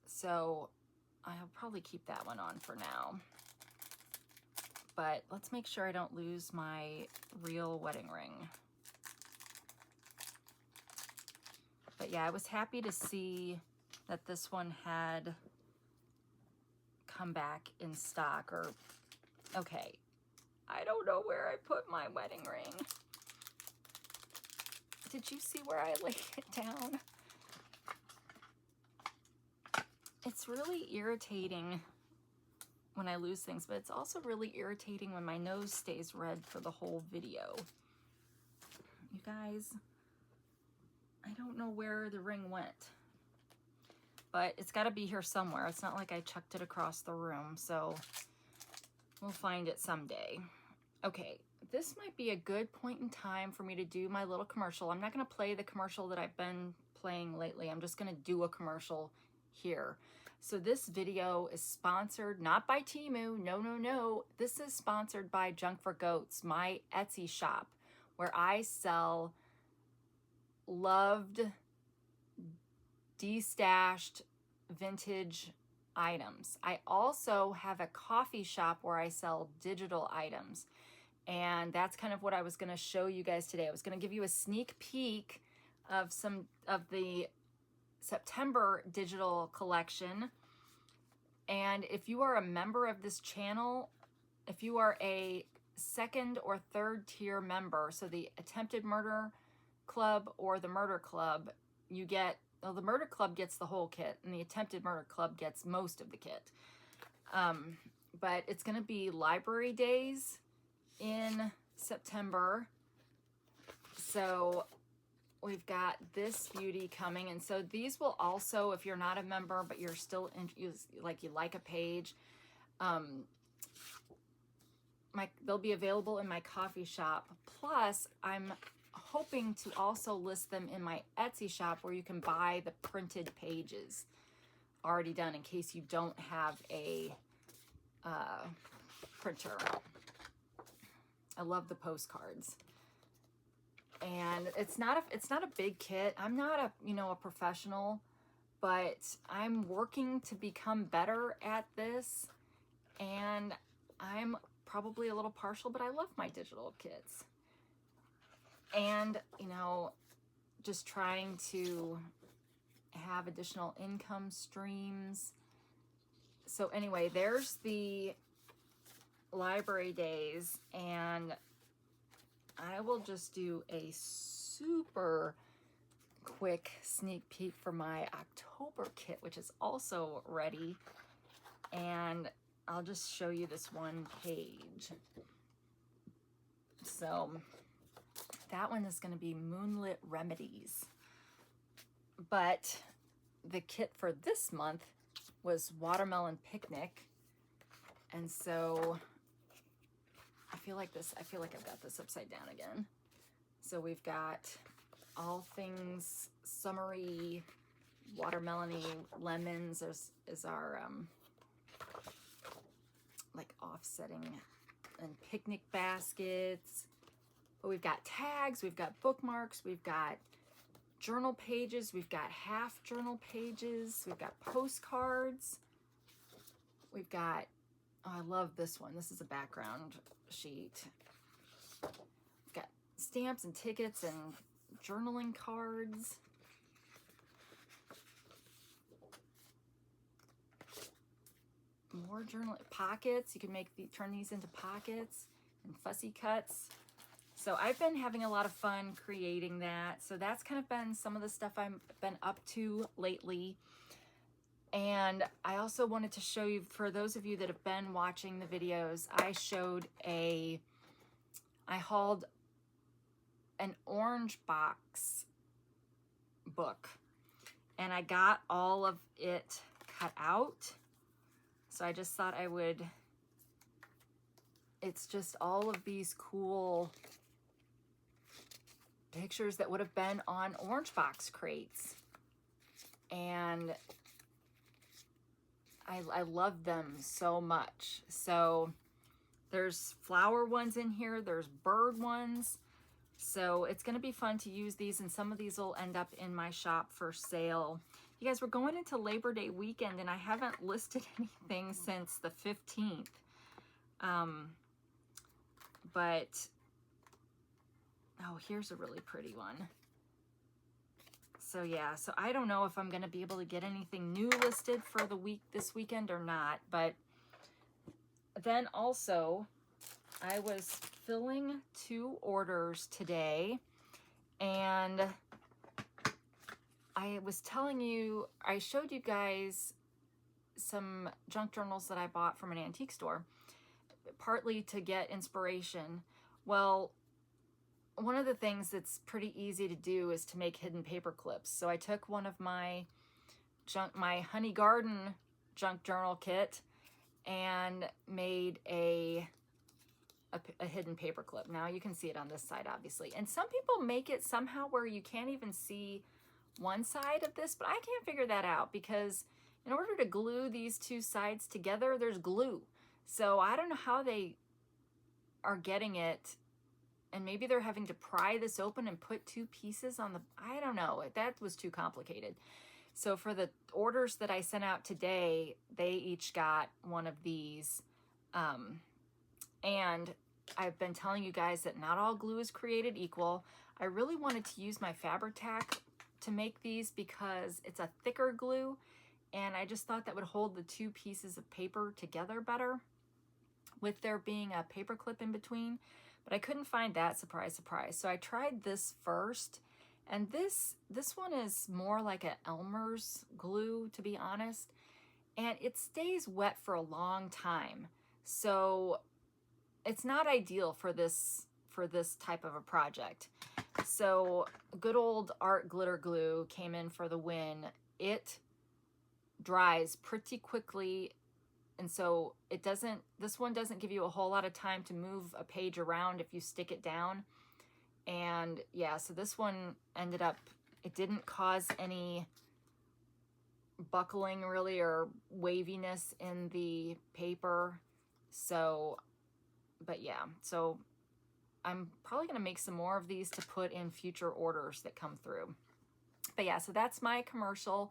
So I'll probably keep that one on for now. But let's make sure I don't lose my real wedding ring. But yeah, I was happy to see that this one had come back in stock. Or, okay, I don't know where I put my wedding ring. Did you see where I laid it down? It's really irritating when I lose things, but it's also really irritating when my nose stays red for the whole video. You guys, I don't know where the ring went, but it's got to be here somewhere. It's not like I chucked it across the room, so we'll find it someday. Okay, this might be a good point in time for me to do my little commercial. I'm not going to play the commercial that I've been playing lately. I'm just going to do a commercial here. So this video is sponsored not by Temu. No, no, no. This is sponsored by Junk for Goats, my Etsy shop, where I sell loved, destashed vintage items. I also have a coffee shop where I sell digital items. And that's kind of what I was going to show you guys today. I was going to give you a sneak peek of some of the September digital collection. And if you are a member of this channel, if you are a 2nd or 3rd tier member, so the Attempted Murder Club or the Murder Club, you get, well, the Murder Club gets the whole kit and the Attempted Murder Club gets most of the kit. But it's going to be library days in September. So we've got this beauty coming, and so these will also, if you're not a member but you're still in, you like a page, they'll be available in my coffee shop. Plus, I'm hoping to also list them in my Etsy shop where you can buy the printed pages already done in case you don't have a printer. I love the postcards. And it's not a big kit. I'm not a professional, but I'm working to become better at this, and I'm probably a little partial, but I love my digital kits. And, just trying to have additional income streams. So anyway, there's the library days, and I will just do a super quick sneak peek for my October kit, which is also ready. And I'll just show you this one page. So that one is going to be Moonlit Remedies. But the kit for this month was Watermelon Picnic. And so I feel like I've got this upside down again. So we've got all things summery, watermelony, lemons is our like offsetting, and picnic baskets. But we've got tags, we've got bookmarks, we've got journal pages, we've got half journal pages, we've got postcards, we've got, oh, I love this one. This is a background sheet. We've got stamps and tickets and journaling cards. more journal pockets. You can make turn these into pockets and fussy cuts. So I've been having a lot of fun creating that. So that's kind of been some of the stuff I've been up to lately. And I also wanted to show you, for those of you that have been watching the videos, I hauled an orange box book, and I got all of it cut out. So I just thought I would, it's just all of these cool pictures that would have been on orange box crates. And I love them so much. So there's flower ones in here, there's bird ones. So it's going to be fun to use these, and some of these will end up in my shop for sale. You guys, we're going into Labor Day weekend, and I haven't listed anything since the 15th. But, oh, here's a really pretty one. So yeah, so I don't know if I'm going to be able to get anything new listed for this weekend or not. But then also, I was filling 2 orders today, and I was telling you, I showed you guys some junk journals that I bought from an antique store, partly to get inspiration. Well, one of the things that's pretty easy to do is to make hidden paper clips. So I took one of my Honey Garden junk journal kit and made a hidden paper clip. Now you can see it on this side, obviously. And some people make it somehow where you can't even see one side of this, but I can't figure that out, because in order to glue these 2 sides together, there's glue. So I don't know how they are getting it, and maybe they're having to pry this open and put 2 pieces on the, I don't know, that was too complicated. So for the orders that I sent out today, they each got one of these. And I've been telling you guys that not all glue is created equal. I really wanted to use my Fabri-Tac to make these because it's a thicker glue, and I just thought that would hold the 2 pieces of paper together better with there being a paper clip in between. But I couldn't find that, surprise, surprise. So I tried this first, and this one is more like an Elmer's glue, to be honest, and it stays wet for a long time. So it's not ideal for this type of a project. So good old art glitter glue came in for the win. It dries pretty quickly, and so this one doesn't give you a whole lot of time to move a page around if you stick it down. And yeah, so this one ended up, it didn't cause any buckling really or waviness in the paper. So, but yeah, so I'm probably going to make some more of these to put in future orders that come through. But yeah, so that's my commercial.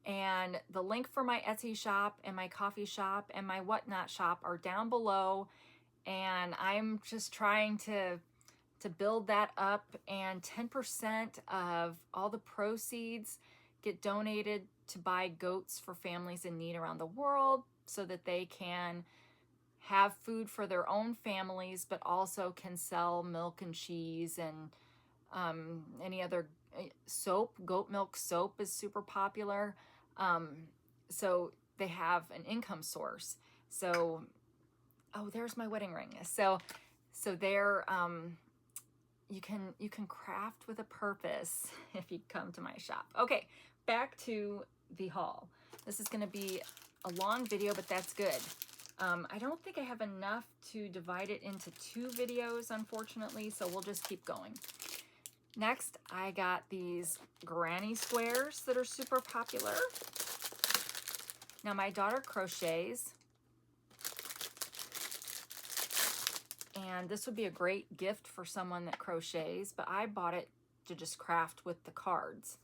And the link for my Etsy shop and my coffee shop and my whatnot shop are down below. And I'm just trying to build that up. And 10% of all the proceeds get donated to buy goats for families in need around the world, so that they can have food for their own families, but also can sell milk and cheese and any other soap. Goat milk soap is super popular. So they have an income source. So, oh, there's my wedding ring. So they're, you can craft with a purpose if you come to my shop. Okay, back to the haul. This is going to be a long video, but that's good. I don't think I have enough to divide it into 2 videos, unfortunately, so we'll just keep going. Next, I got these granny squares that are super popular. Now, my daughter crochets, and this would be a great gift for someone that crochets, but I bought it to just craft with the cards.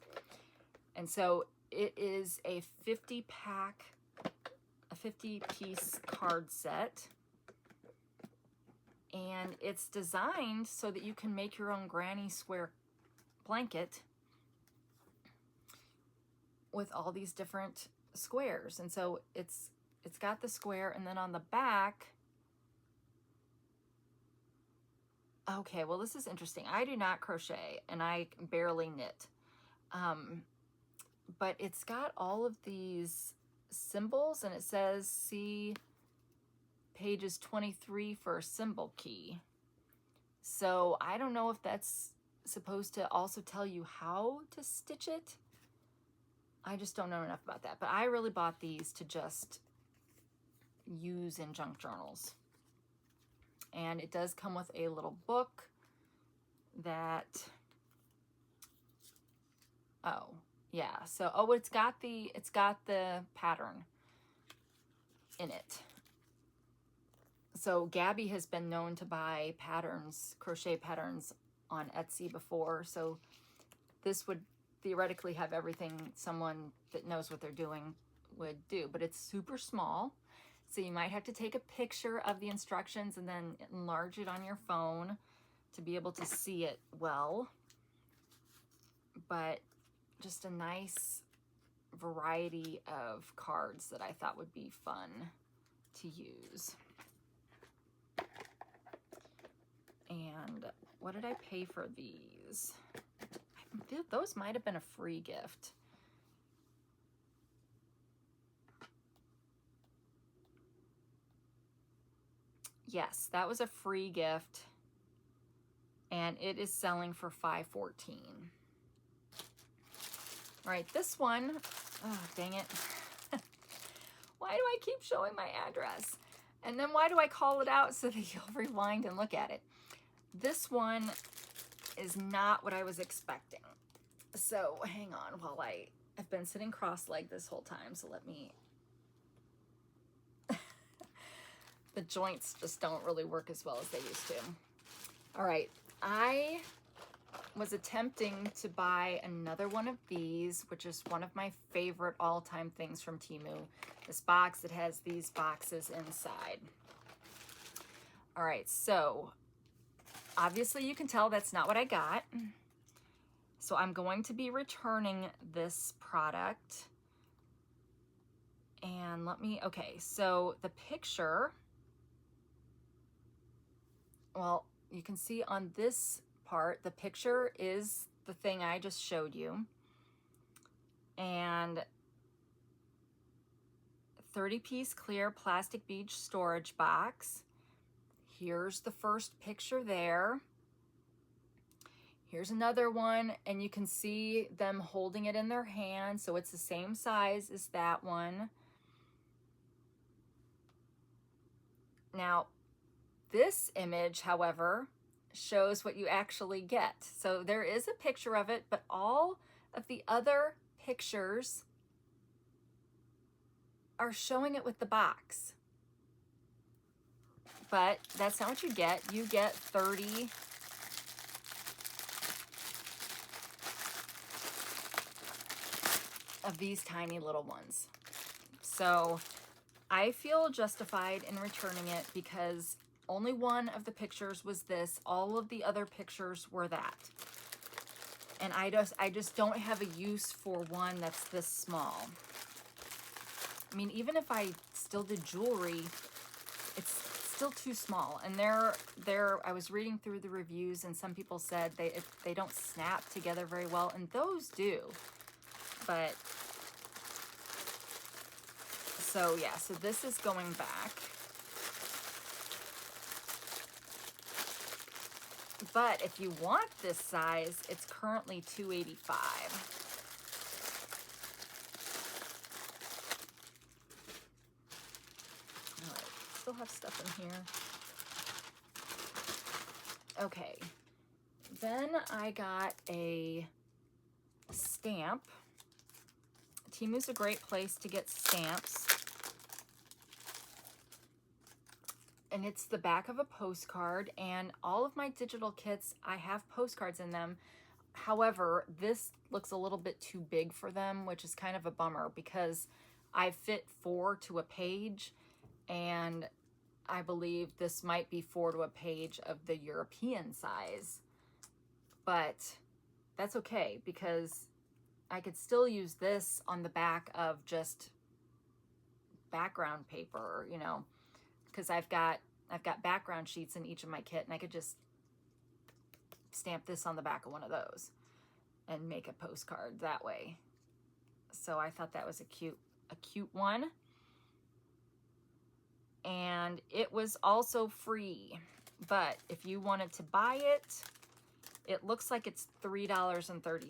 And so it is a 50-piece card set, and it's designed so that you can make your own granny square blanket with all these different squares. And so it's it's got the square, and then on the back, okay, well, this is interesting. I do not crochet, and I barely knit. But it's got all of these symbols, and it says, see pages 23 for a symbol key. So I don't know if that's supposed to also tell you how to stitch it. I just don't know enough about that. But I really bought these to just use in junk journals. And it does come with a little book that, oh yeah, so it's got the pattern in it. So Gabby has been known to buy patterns, crochet patterns on Etsy before, so this would theoretically have everything someone that knows what they're doing would do, but it's super small. So you might have to take a picture of the instructions and then enlarge it on your phone to be able to see it well. But just a nice variety of cards that I thought would be fun to use. And what did I pay for these? I feel those might have been a free gift. Yes, that was a free gift, and it is selling for $5.14. All right, this one, oh, dang it. Why do I keep showing my address? And then why do I call it out so that you'll rewind and look at it? This one is not what I was expecting. So hang on while I've been sitting cross-legged this whole time, so let me, the joints just don't really work as well as they used to. All right, I was attempting to buy another one of these, which is one of my favorite all-time things from Temu. This box that has these boxes inside. All right, so obviously you can tell that's not what I got. So I'm going to be returning this product. And okay, so the picture, well, you can see on this part, the picture is the thing I just showed you. And 30-piece clear plastic bead storage box. Here's the first picture there. Here's another one, and you can see them holding it in their hand, so it's the same size as that one. Now, this image, however, shows what you actually get. So there is a picture of it, but all of the other pictures are showing it with the box. But that's not what you get. You get 30 of these tiny little ones. So I feel justified in returning it because only one of the pictures was this. All of the other pictures were that. And I just don't have a use for one that's this small. I mean, even if I still did jewelry, it's still too small. And I was reading through the reviews, and some people said they don't snap together very well, and those do. But so yeah, so this is going back. But if you want this size, it's currently $2.85. All right, still have stuff in here. Okay, then I got a stamp. Temu's a great place to get stamps. And it's the back of a postcard, and all of my digital kits, I have postcards in them. However, this looks a little bit too big for them, which is kind of a bummer because I fit 4 to a page, and I believe this might be 4 to a page of the European size. But that's okay because I could still use this on the back of just background paper, you know, because I've got background sheets in each of my kit, and I could just stamp this on the back of one of those and make a postcard that way. So I thought that was a cute one. And it was also free, but if you wanted to buy it, it looks like it's $3.30.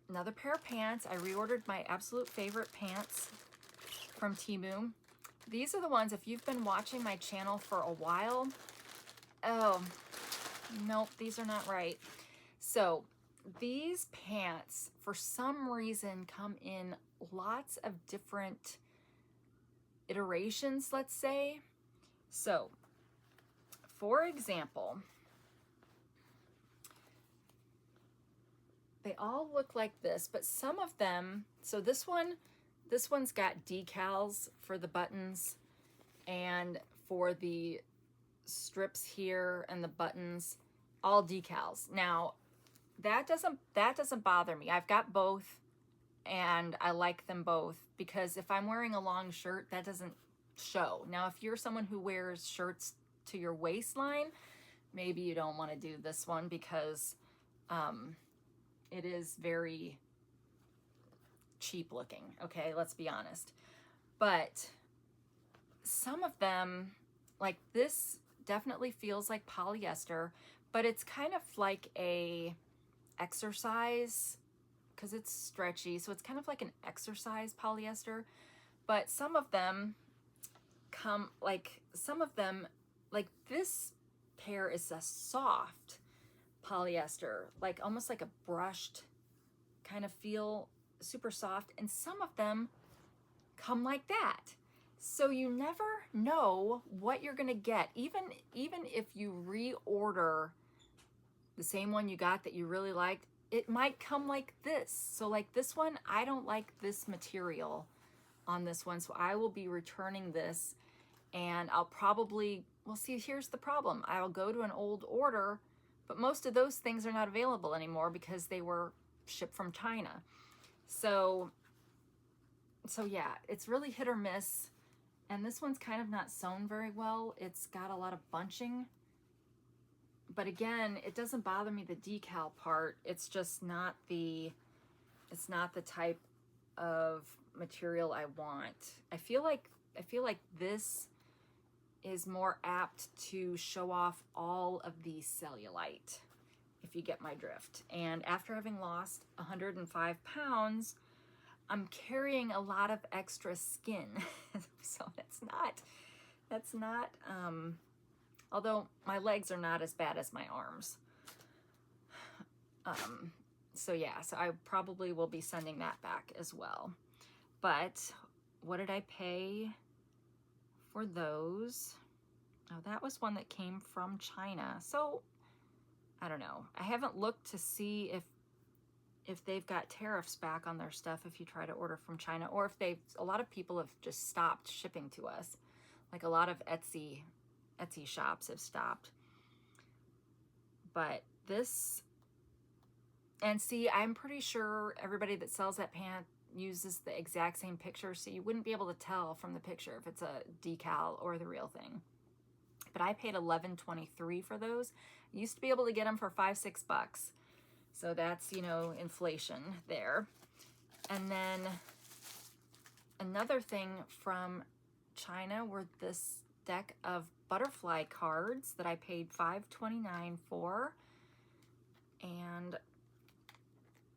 Another pair of pants. I reordered my absolute favorite pants from Temu. These are the ones, if you've been watching my channel for a while, oh, nope, these are not right. So these pants, for some reason, come in lots of different iterations, let's say. So, for example, they all look like this, but some of them, so this one's got decals for the buttons and for the strips here and the buttons, all decals. Now, that doesn't bother me. I've got both and I like them both, because if I'm wearing a long shirt, that doesn't show. Now, if you're someone who wears shirts to your waistline, maybe you don't want to do this one, because it is very cheap looking, okay? Let's be honest. But some of them, like this, definitely feels like polyester, but it's kind of like a exercise, because it's stretchy, so it's kind of like an exercise polyester. But some of them come like, like this pair is a soft polyester, like almost like a brushed kind of feel, super soft, and some of them come like that. So you never know what you're gonna get. Even if you reorder the same one you got that you really liked, it might come like this. So like this one, I don't like this material on this one, so I will be returning this, and I'll probably, well, see, here's the problem. I'll go to an old order, but most of those things are not available anymore because they were shipped from China. So yeah, it's really hit or miss. And this one's kind of not sewn very well. It's got a lot of bunching. But again, it doesn't bother me, the decal part. It's just not the type of material I want. I feel like this is more apt to show off all of the cellulite, if you get my drift. And after having lost 105 pounds, I'm carrying a lot of extra skin. So that's not, although my legs are not as bad as my arms. So yeah, so I probably will be sending that back as well. But what did I pay for those? Oh, that was one that came from China. So I don't know. I haven't looked to see if they've got tariffs back on their stuff if you try to order from China, or if a lot of people have just stopped shipping to us. Like a lot of Etsy shops have stopped. But this, and see, I'm pretty sure everybody that sells that pant uses the exact same picture, so you wouldn't be able to tell from the picture if it's a decal or the real thing. But I paid $11.23 for those. I used to be able to get them for $5-6. So that's, you know, inflation there. And then another thing from China were this deck of butterfly cards that I paid $5.29 for. And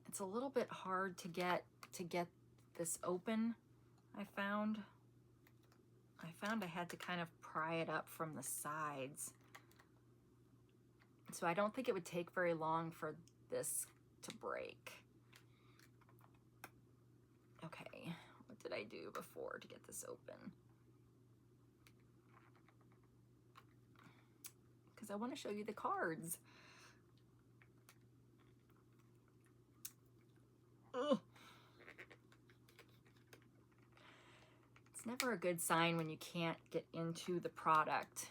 it's a little bit hard to get this open. I found I had to kind of pry it up from the sides. So I don't think it would take very long for this to break. Okay, what did I do before to get this open? Because I want to show you the cards. Ugh. It's never a good sign when you can't get into the product.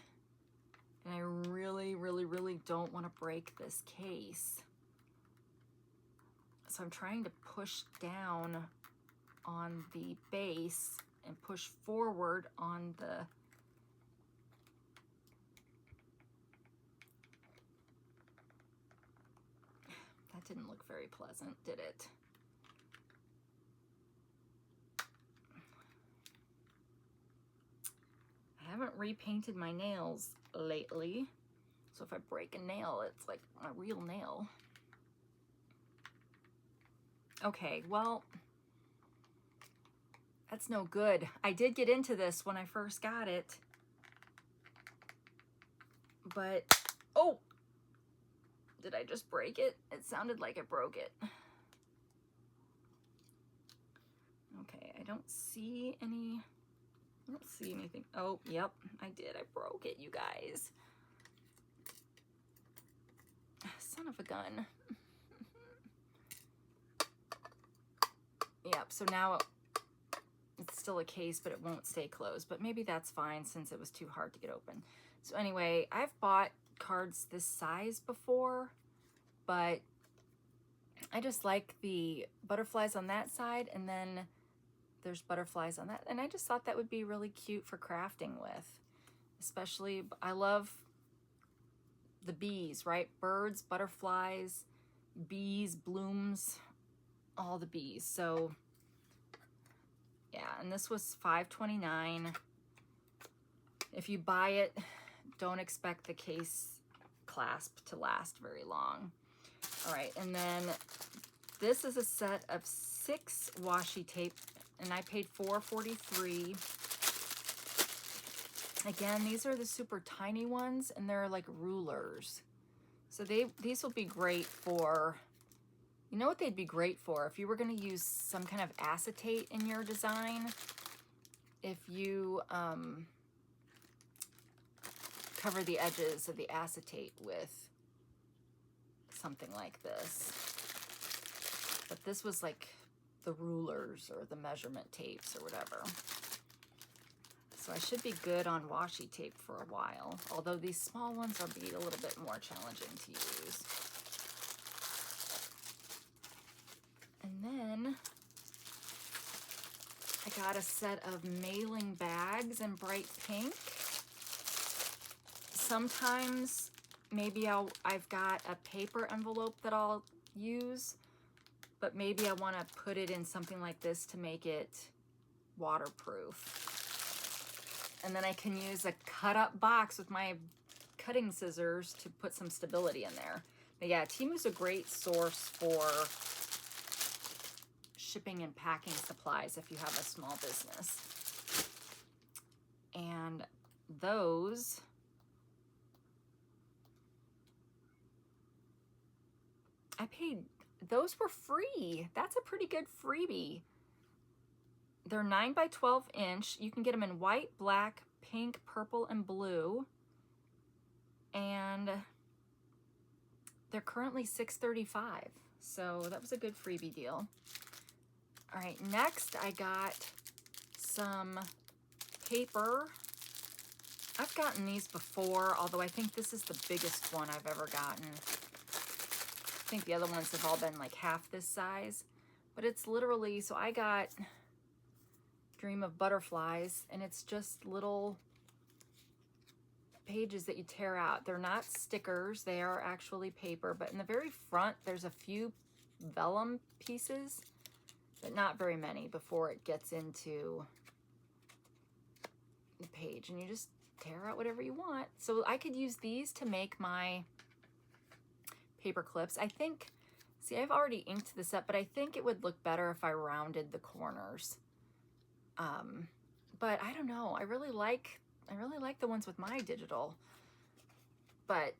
And I really, really, really don't want to break this case. So I'm trying to push down on the base and push forward on the that didn't look very pleasant, did it? I haven't repainted my nails lately, so if I break a nail, it's like a real nail. Okay, well, that's no good. I did get into this when I first got it, but, oh, did I just break it? It sounded like I broke it. Okay, I don't see anything. Oh, yep, I did. I broke it, you guys. Son of a gun. Yep, so now it's still a case, but it won't stay closed. But maybe that's fine since it was too hard to get open. So anyway, I've bought cards this size before, but I just like the butterflies on that side, and then there's butterflies on that. And I just thought that would be really cute for crafting with. Especially, I love the bees, right? Birds, butterflies, bees, blooms, all the bees. So yeah, and this was $5.29. If you buy it, don't expect the case clasp to last very long. All right, and then this is a set of 6 washi tape, and I paid $4.43. Again, these are the super tiny ones, and they're like rulers. So these will be great for, you know what they'd be great for? If you were going to use some kind of acetate in your design, if you cover the edges of the acetate with something like this. But this was like the rulers or the measurement tapes or whatever. So I should be good on washi tape for a while, although these small ones will be a little bit more challenging to use. And then I got a set of mailing bags in bright pink. Sometimes maybe I've got a paper envelope that I'll use, but maybe I want to put it in something like this to make it waterproof. And then I can use a cut up box with my cutting scissors to put some stability in there. But yeah, Temu's a great source for shipping and packing supplies if you have a small business. And those, those were free. That's a pretty good freebie. They're 9 by 12 inch. You can get them in white, black, pink, purple, and blue. And they're currently $6.35. So that was a good freebie deal. All right, next I got some paper. I've gotten these before, although I think this is the biggest one I've ever gotten. I think the other ones have all been like half this size. But it's literally, so I got Dream of Butterflies, and it's just little pages that you tear out. They're not stickers, they are actually paper, but in the very front there's a few vellum pieces, but not very many before it gets into the page, and you just tear out whatever you want. So I could use these to make my paper clips. I think, see, I've already inked the set, but I think it would look better if I rounded the corners. But I don't know. I really like the ones with my digital, but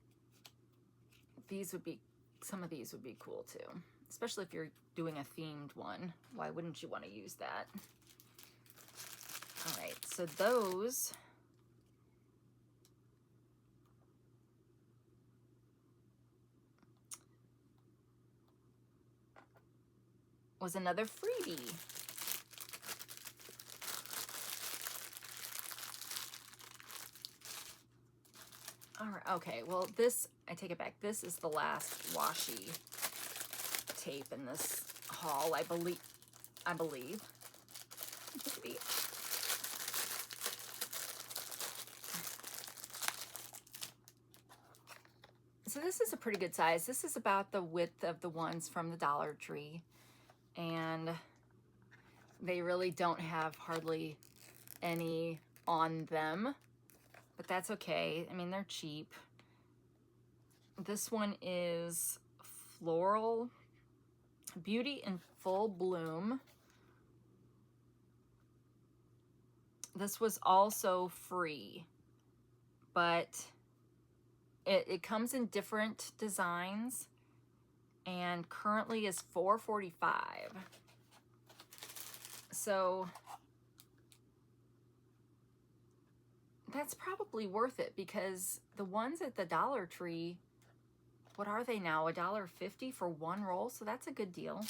some of these would be cool too, especially if you're doing a themed one. Why wouldn't you want to use that? All right, so those was another freebie. All right, okay, well this, I take it back. This is the last washi tape in this haul, I believe. Maybe. So this is a pretty good size. This is about the width of the ones from the Dollar Tree. And they really don't have hardly any on them, but that's okay. I mean, they're cheap. This one is Floral Beauty in Full Bloom. This was also free, but it comes in different designs and currently is $4.45. So that's probably worth it, because the ones at the Dollar Tree, what are they now? $1.50 for one roll. So that's a good deal.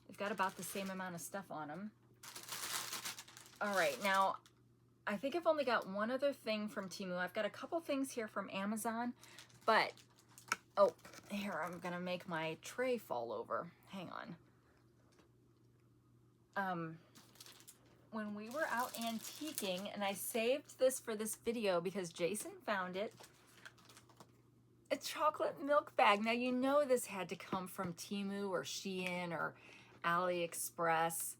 They've got about the same amount of stuff on them. All right, now I think I've only got one other thing from Temu. I've got a couple things here from Amazon, but oh, here, I'm gonna make my tray fall over. Hang on. When we were out antiquing, and I saved this for this video because Jason found it, a chocolate milk bag. Now, you know this had to come from Temu or Shein or AliExpress,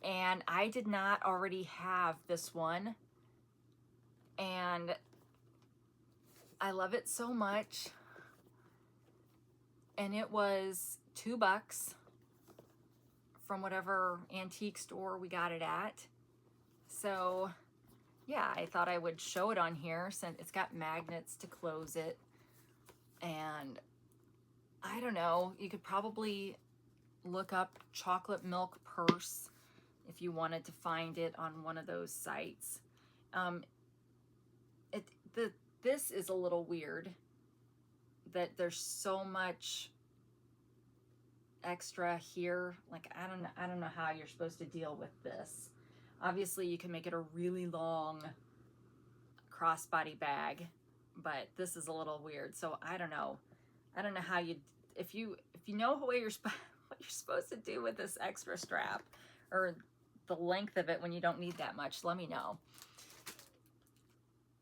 and I did not already have this one, and I love it so much. And it was $2 from whatever antique store we got it at. So yeah, I thought I would show it on here since it's got magnets to close it. And I don't know, you could probably look up chocolate milk purse if you wanted to find it on one of those sites. This is a little weird that there's so much extra here. Like, I don't know how you're supposed to deal with this. Obviously you can make it a really long crossbody bag, but this is a little weird. So I don't know how you, if you know what you're supposed to do with this extra strap or the length of it when you don't need that much, let me know.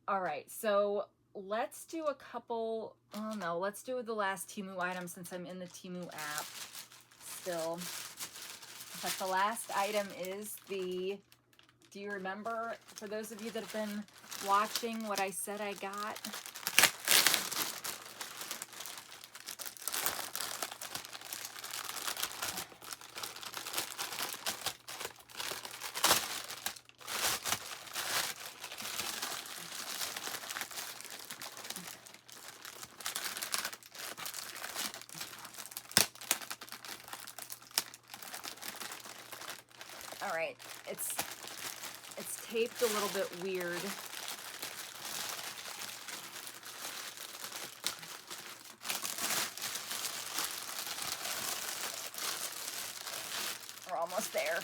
All right, so let's do a couple, oh no, let's do the last Temu item since I'm in the Temu app still. But the last item is the, do you remember, for those of you that have been watching, what I said I got? All right, it's taped a little bit weird. We're almost there.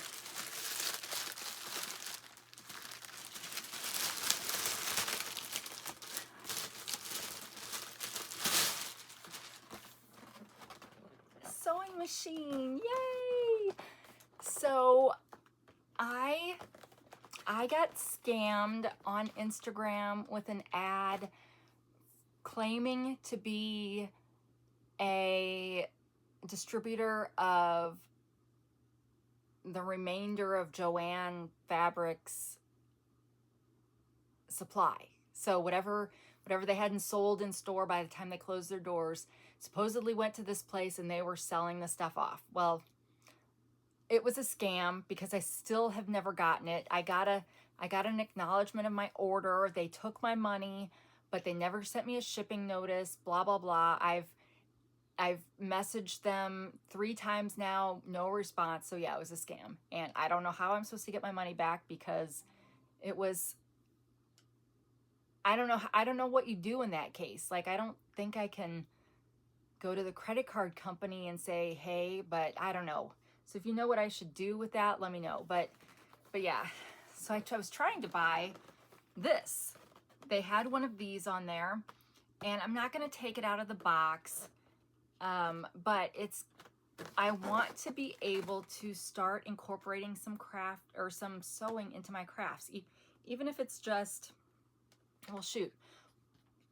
Sewing machine, yay! So I got scammed on Instagram with an ad claiming to be a distributor of the remainder of Joann Fabrics supply. So whatever they hadn't sold in store by the time they closed their doors supposedly went to this place and they were selling the stuff off. Well, it was a scam because I still have never gotten it. I got an acknowledgement of my order. They took my money, but they never sent me a shipping notice, blah, blah, blah. I've messaged them 3 times now, no response. So yeah, it was a scam. And I don't know how I'm supposed to get my money back because it was, I don't know what you do in that case. Like, I don't think I can go to the credit card company and say, hey, but I don't know. So if you know what I should do with that, let me know. But yeah, so I was trying to buy this. They had one of these on there, and I'm not going to take it out of the box, but it's I want to be able to start incorporating some craft or some sewing into my crafts, even if it's just, well, shoot,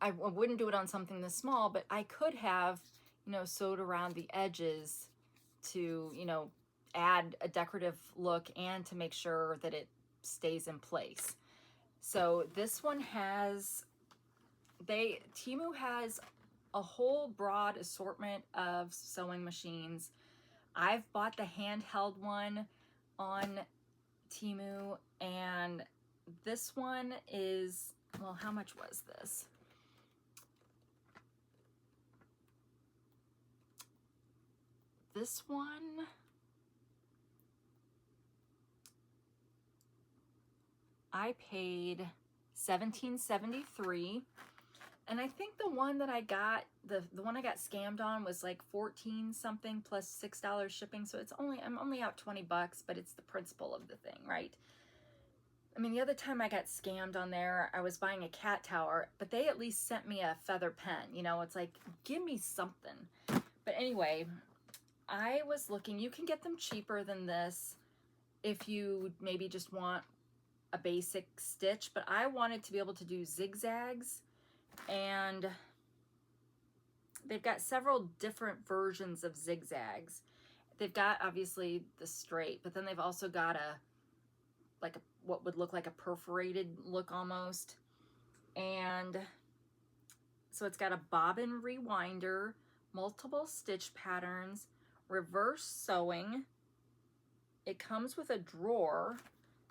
I wouldn't do it on something this small, but I could have, you know, sewed around the edges to, you know, add a decorative look and to make sure that it stays in place. So this one has, Temu has a whole broad assortment of sewing machines. I've bought the handheld one on Temu, and this one is, well, how much was this? This one, I paid $17.73, and I think the one that I got, the one I got scammed on was like 14 something plus $6 shipping. So it's only, I'm only out 20 bucks, but it's the principle of the thing, right? I mean, the other time I got scammed on there, I was buying a cat tower, but they at least sent me a feather pen. You know, it's like, give me something. But anyway, I was looking, you can get them cheaper than this if you maybe just want a basic stitch, but I wanted to be able to do zigzags, and they've got several different versions of zigzags. They've got obviously the straight, but then they've also got what would look like a perforated look almost. And so it's got a bobbin rewinder, multiple stitch patterns, reverse sewing. It comes with a drawer.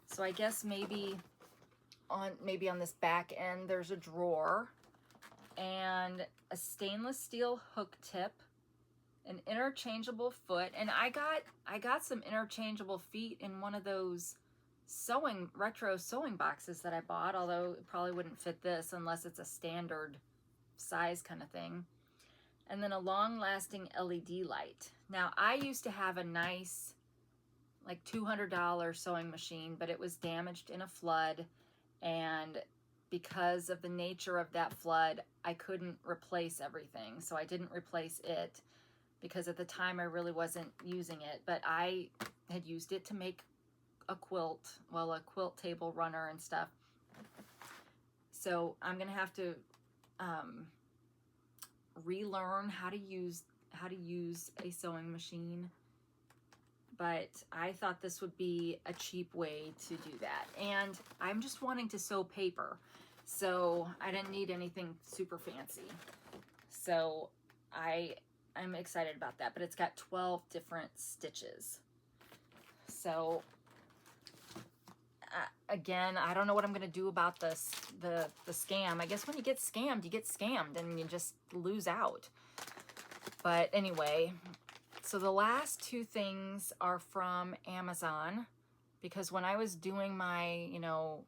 So I guess maybe on this back end there's a drawer, and a stainless steel hook tip, an interchangeable foot, and I got some interchangeable feet in one of those retro sewing boxes that I bought, although it probably wouldn't fit this unless it's a standard size kind of thing. And then a long-lasting LED light. Now, I used to have a nice, like $200 sewing machine, but it was damaged in a flood, and because of the nature of that flood, I couldn't replace everything. So I didn't replace it because at the time I really wasn't using it, but I had used it to make a quilt, well, a quilt table runner and stuff. So I'm gonna have to relearn how to use a sewing machine. But I thought this would be a cheap way to do that. And I'm just wanting to sew paper, so I didn't need anything super fancy. So I'm excited about that, but it's got 12 different stitches. So again, I don't know what I'm gonna do about the scam. I guess when you get scammed and you just lose out. But anyway, so the last two things are from Amazon, because when I was doing my, you know,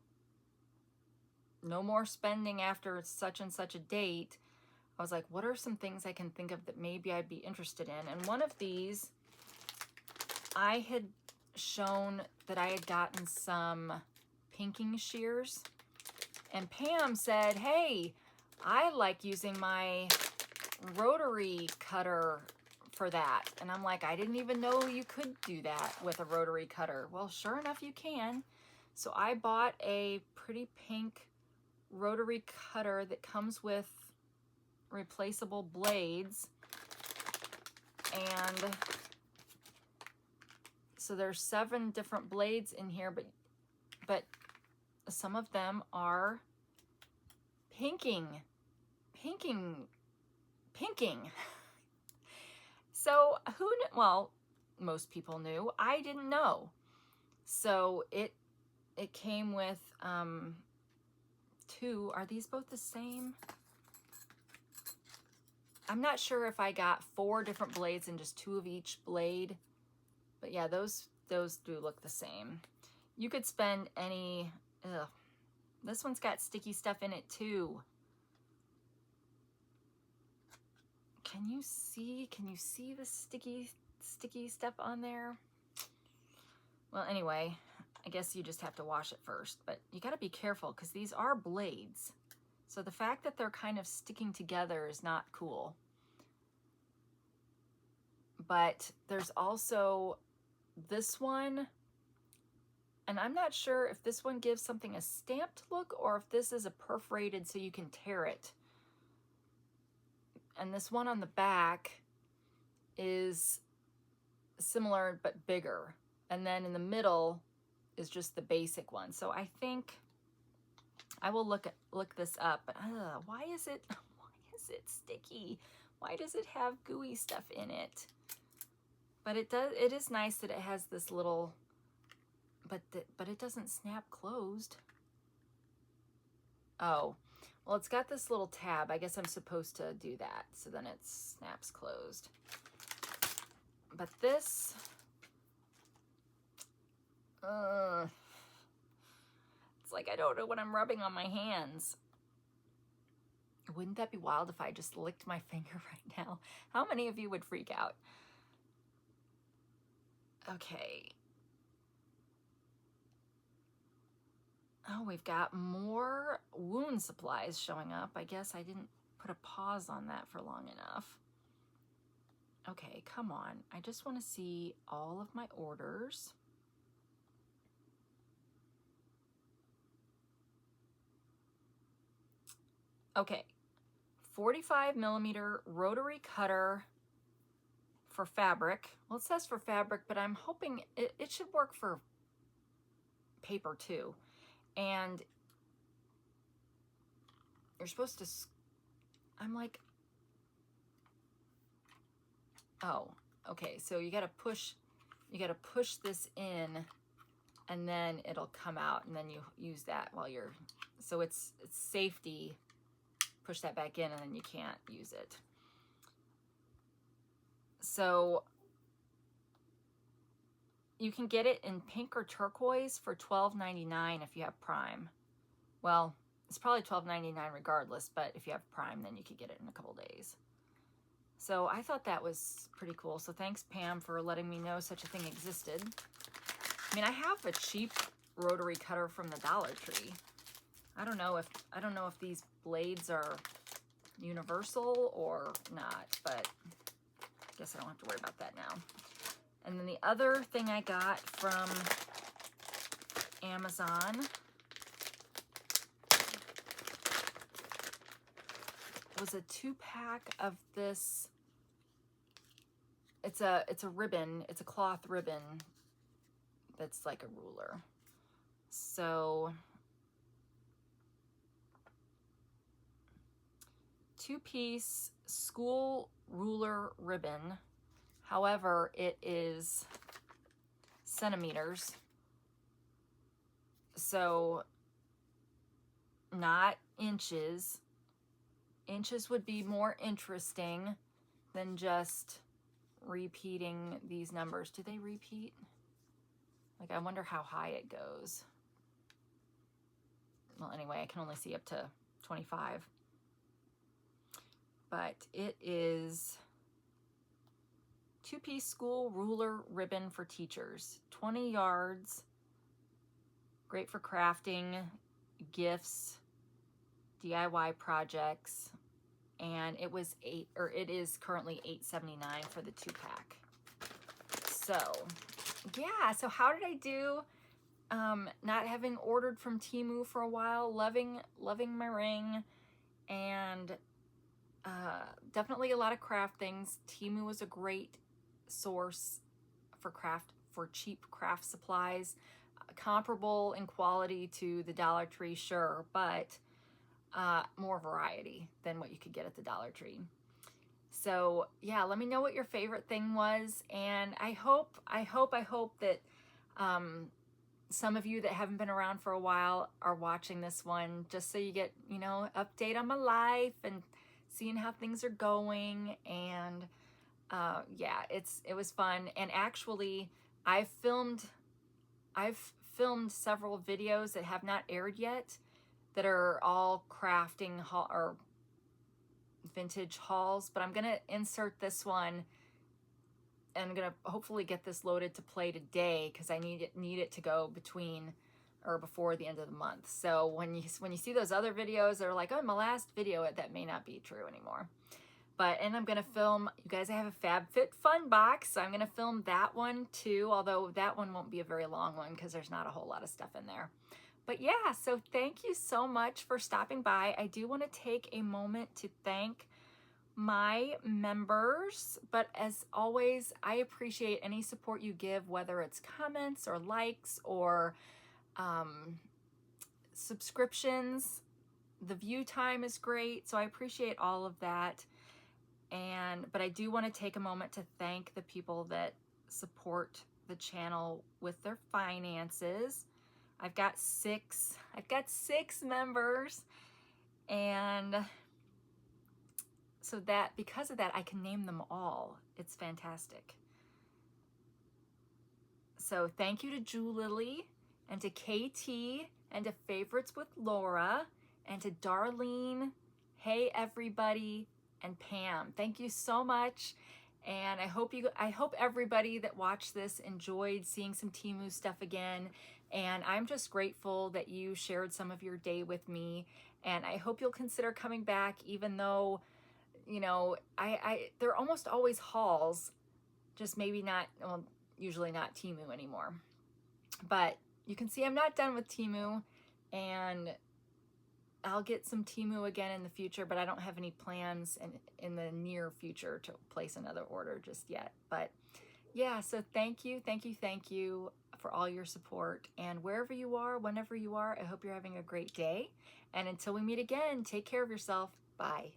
no more spending after such and such a date, I was like, what are some things I can think of that maybe I'd be interested in? And one of these, I had shown that I had gotten some pinking shears, and Pam said, hey, I like using my rotary cutter for that. And I'm like, I didn't even know you could do that with a rotary cutter. Well, sure enough, you can. So I bought a pretty pink rotary cutter that comes with replaceable blades. And so there's 7 different blades in here, but some of them are pinking. So who knew? Well, most people knew. I didn't know. So it came with 2. Are these both the same? I'm not sure if I got 4 different blades and just 2 of each blade. But yeah, those do look the same. You could spend any, this one's got sticky stuff in it too. Can you see the sticky stuff on there? Well, anyway, I guess you just have to wash it first, but you got to be careful because these are blades. So the fact that they're kind of sticking together is not cool. But there's also this one, and I'm not sure if this one gives something a stamped look or if this is a perforated so you can tear it. And this one on the back is similar but bigger. And then in the middle is just the basic one. So I think I will look this up. But why is it sticky? Why does it have gooey stuff in it? But it is nice that it has this little, but it doesn't snap closed. Oh, well, it's got this little tab. I guess I'm supposed to do that, so then it snaps closed. But this, it's like I don't know what I'm rubbing on my hands. Wouldn't that be wild if I just licked my finger right now? How many of you would freak out? Okay. Oh, we've got more wound supplies showing up. I guess I didn't put a pause on that for long enough. Okay, come on. I just want to see all of my orders. Okay, 45mm rotary cutter for fabric. Well, it says for fabric, but I'm hoping it should work for paper too. And you're supposed to, I'm like, oh, okay. So you got to push this in and then it'll come out and then you use that while you're, so it's safety. Push that back in and then you can't use it. So you can get it in pink or turquoise for $12.99 if you have Prime. Well, it's probably $12.99 regardless, but if you have Prime, then you could get it in a couple days. So I thought that was pretty cool. So thanks, Pam, for letting me know such a thing existed. I mean, I have a cheap rotary cutter from the Dollar Tree. I don't know if these blades are universal or not, but I guess I don't have to worry about that now. And then the other thing I got from Amazon was a 2-pack of this. It's a ribbon, it's a cloth ribbon that's like a ruler. So 2-piece school ruler ribbon. However, it is centimeters. So not inches. Inches would be more interesting than just repeating these numbers. Do they repeat? Like, I wonder how high it goes. Well, anyway, I can only see up to 25. But it is 2-piece school ruler ribbon for teachers. 20 yards. Great for crafting, gifts, DIY projects. And it is currently $8.79 for the 2-pack. So, yeah, so how did I do? Not having ordered from Temu for a while, loving my ring, and definitely a lot of craft things. Temu was a great source for cheap craft supplies, comparable in quality to the Dollar Tree, sure, but more variety than what you could get at the Dollar Tree. So yeah, let me know what your favorite thing was, and I hope that some of you that haven't been around for a while are watching this one, just so you get, update on my life and seeing how things are going. And yeah, it was fun. And actually, I've filmed several videos that have not aired yet that are all crafting or vintage hauls, but I'm gonna insert this one, and I'm gonna hopefully get this loaded to play today because I need it to go before the end of the month. So when you see those other videos that are like, oh, my last video, that may not be true anymore. And I'm gonna film, you guys, I have a FabFitFun box, so I'm gonna film that one too, although that one won't be a very long one because there's not a whole lot of stuff in there. But yeah, so thank you so much for stopping by. I do want to take a moment to thank my members, but as always, I appreciate any support you give, whether it's comments or likes or subscriptions. The view time is great, so I appreciate all of that. But I do want to take a moment to thank the people that support the channel with their finances. I've got six members, and so that because of that, I can name them all. It's fantastic. So thank you to Julily and to KT and to Favorites with Laura and to Darlene, Hey Everybody, and Pam. Thank you so much. And I hope everybody that watched this enjoyed seeing some Temu stuff again. And I'm just grateful that you shared some of your day with me. And I hope you'll consider coming back, even though, you know, they're almost always hauls, just maybe not, well, usually not Temu anymore. But you can see I'm not done with Temu, and I'll get some Temu again in the future, but I don't have any plans in the near future to place another order just yet. But yeah, so thank you for all your support. And wherever you are, whenever you are, I hope you're having a great day. And until we meet again, take care of yourself. Bye.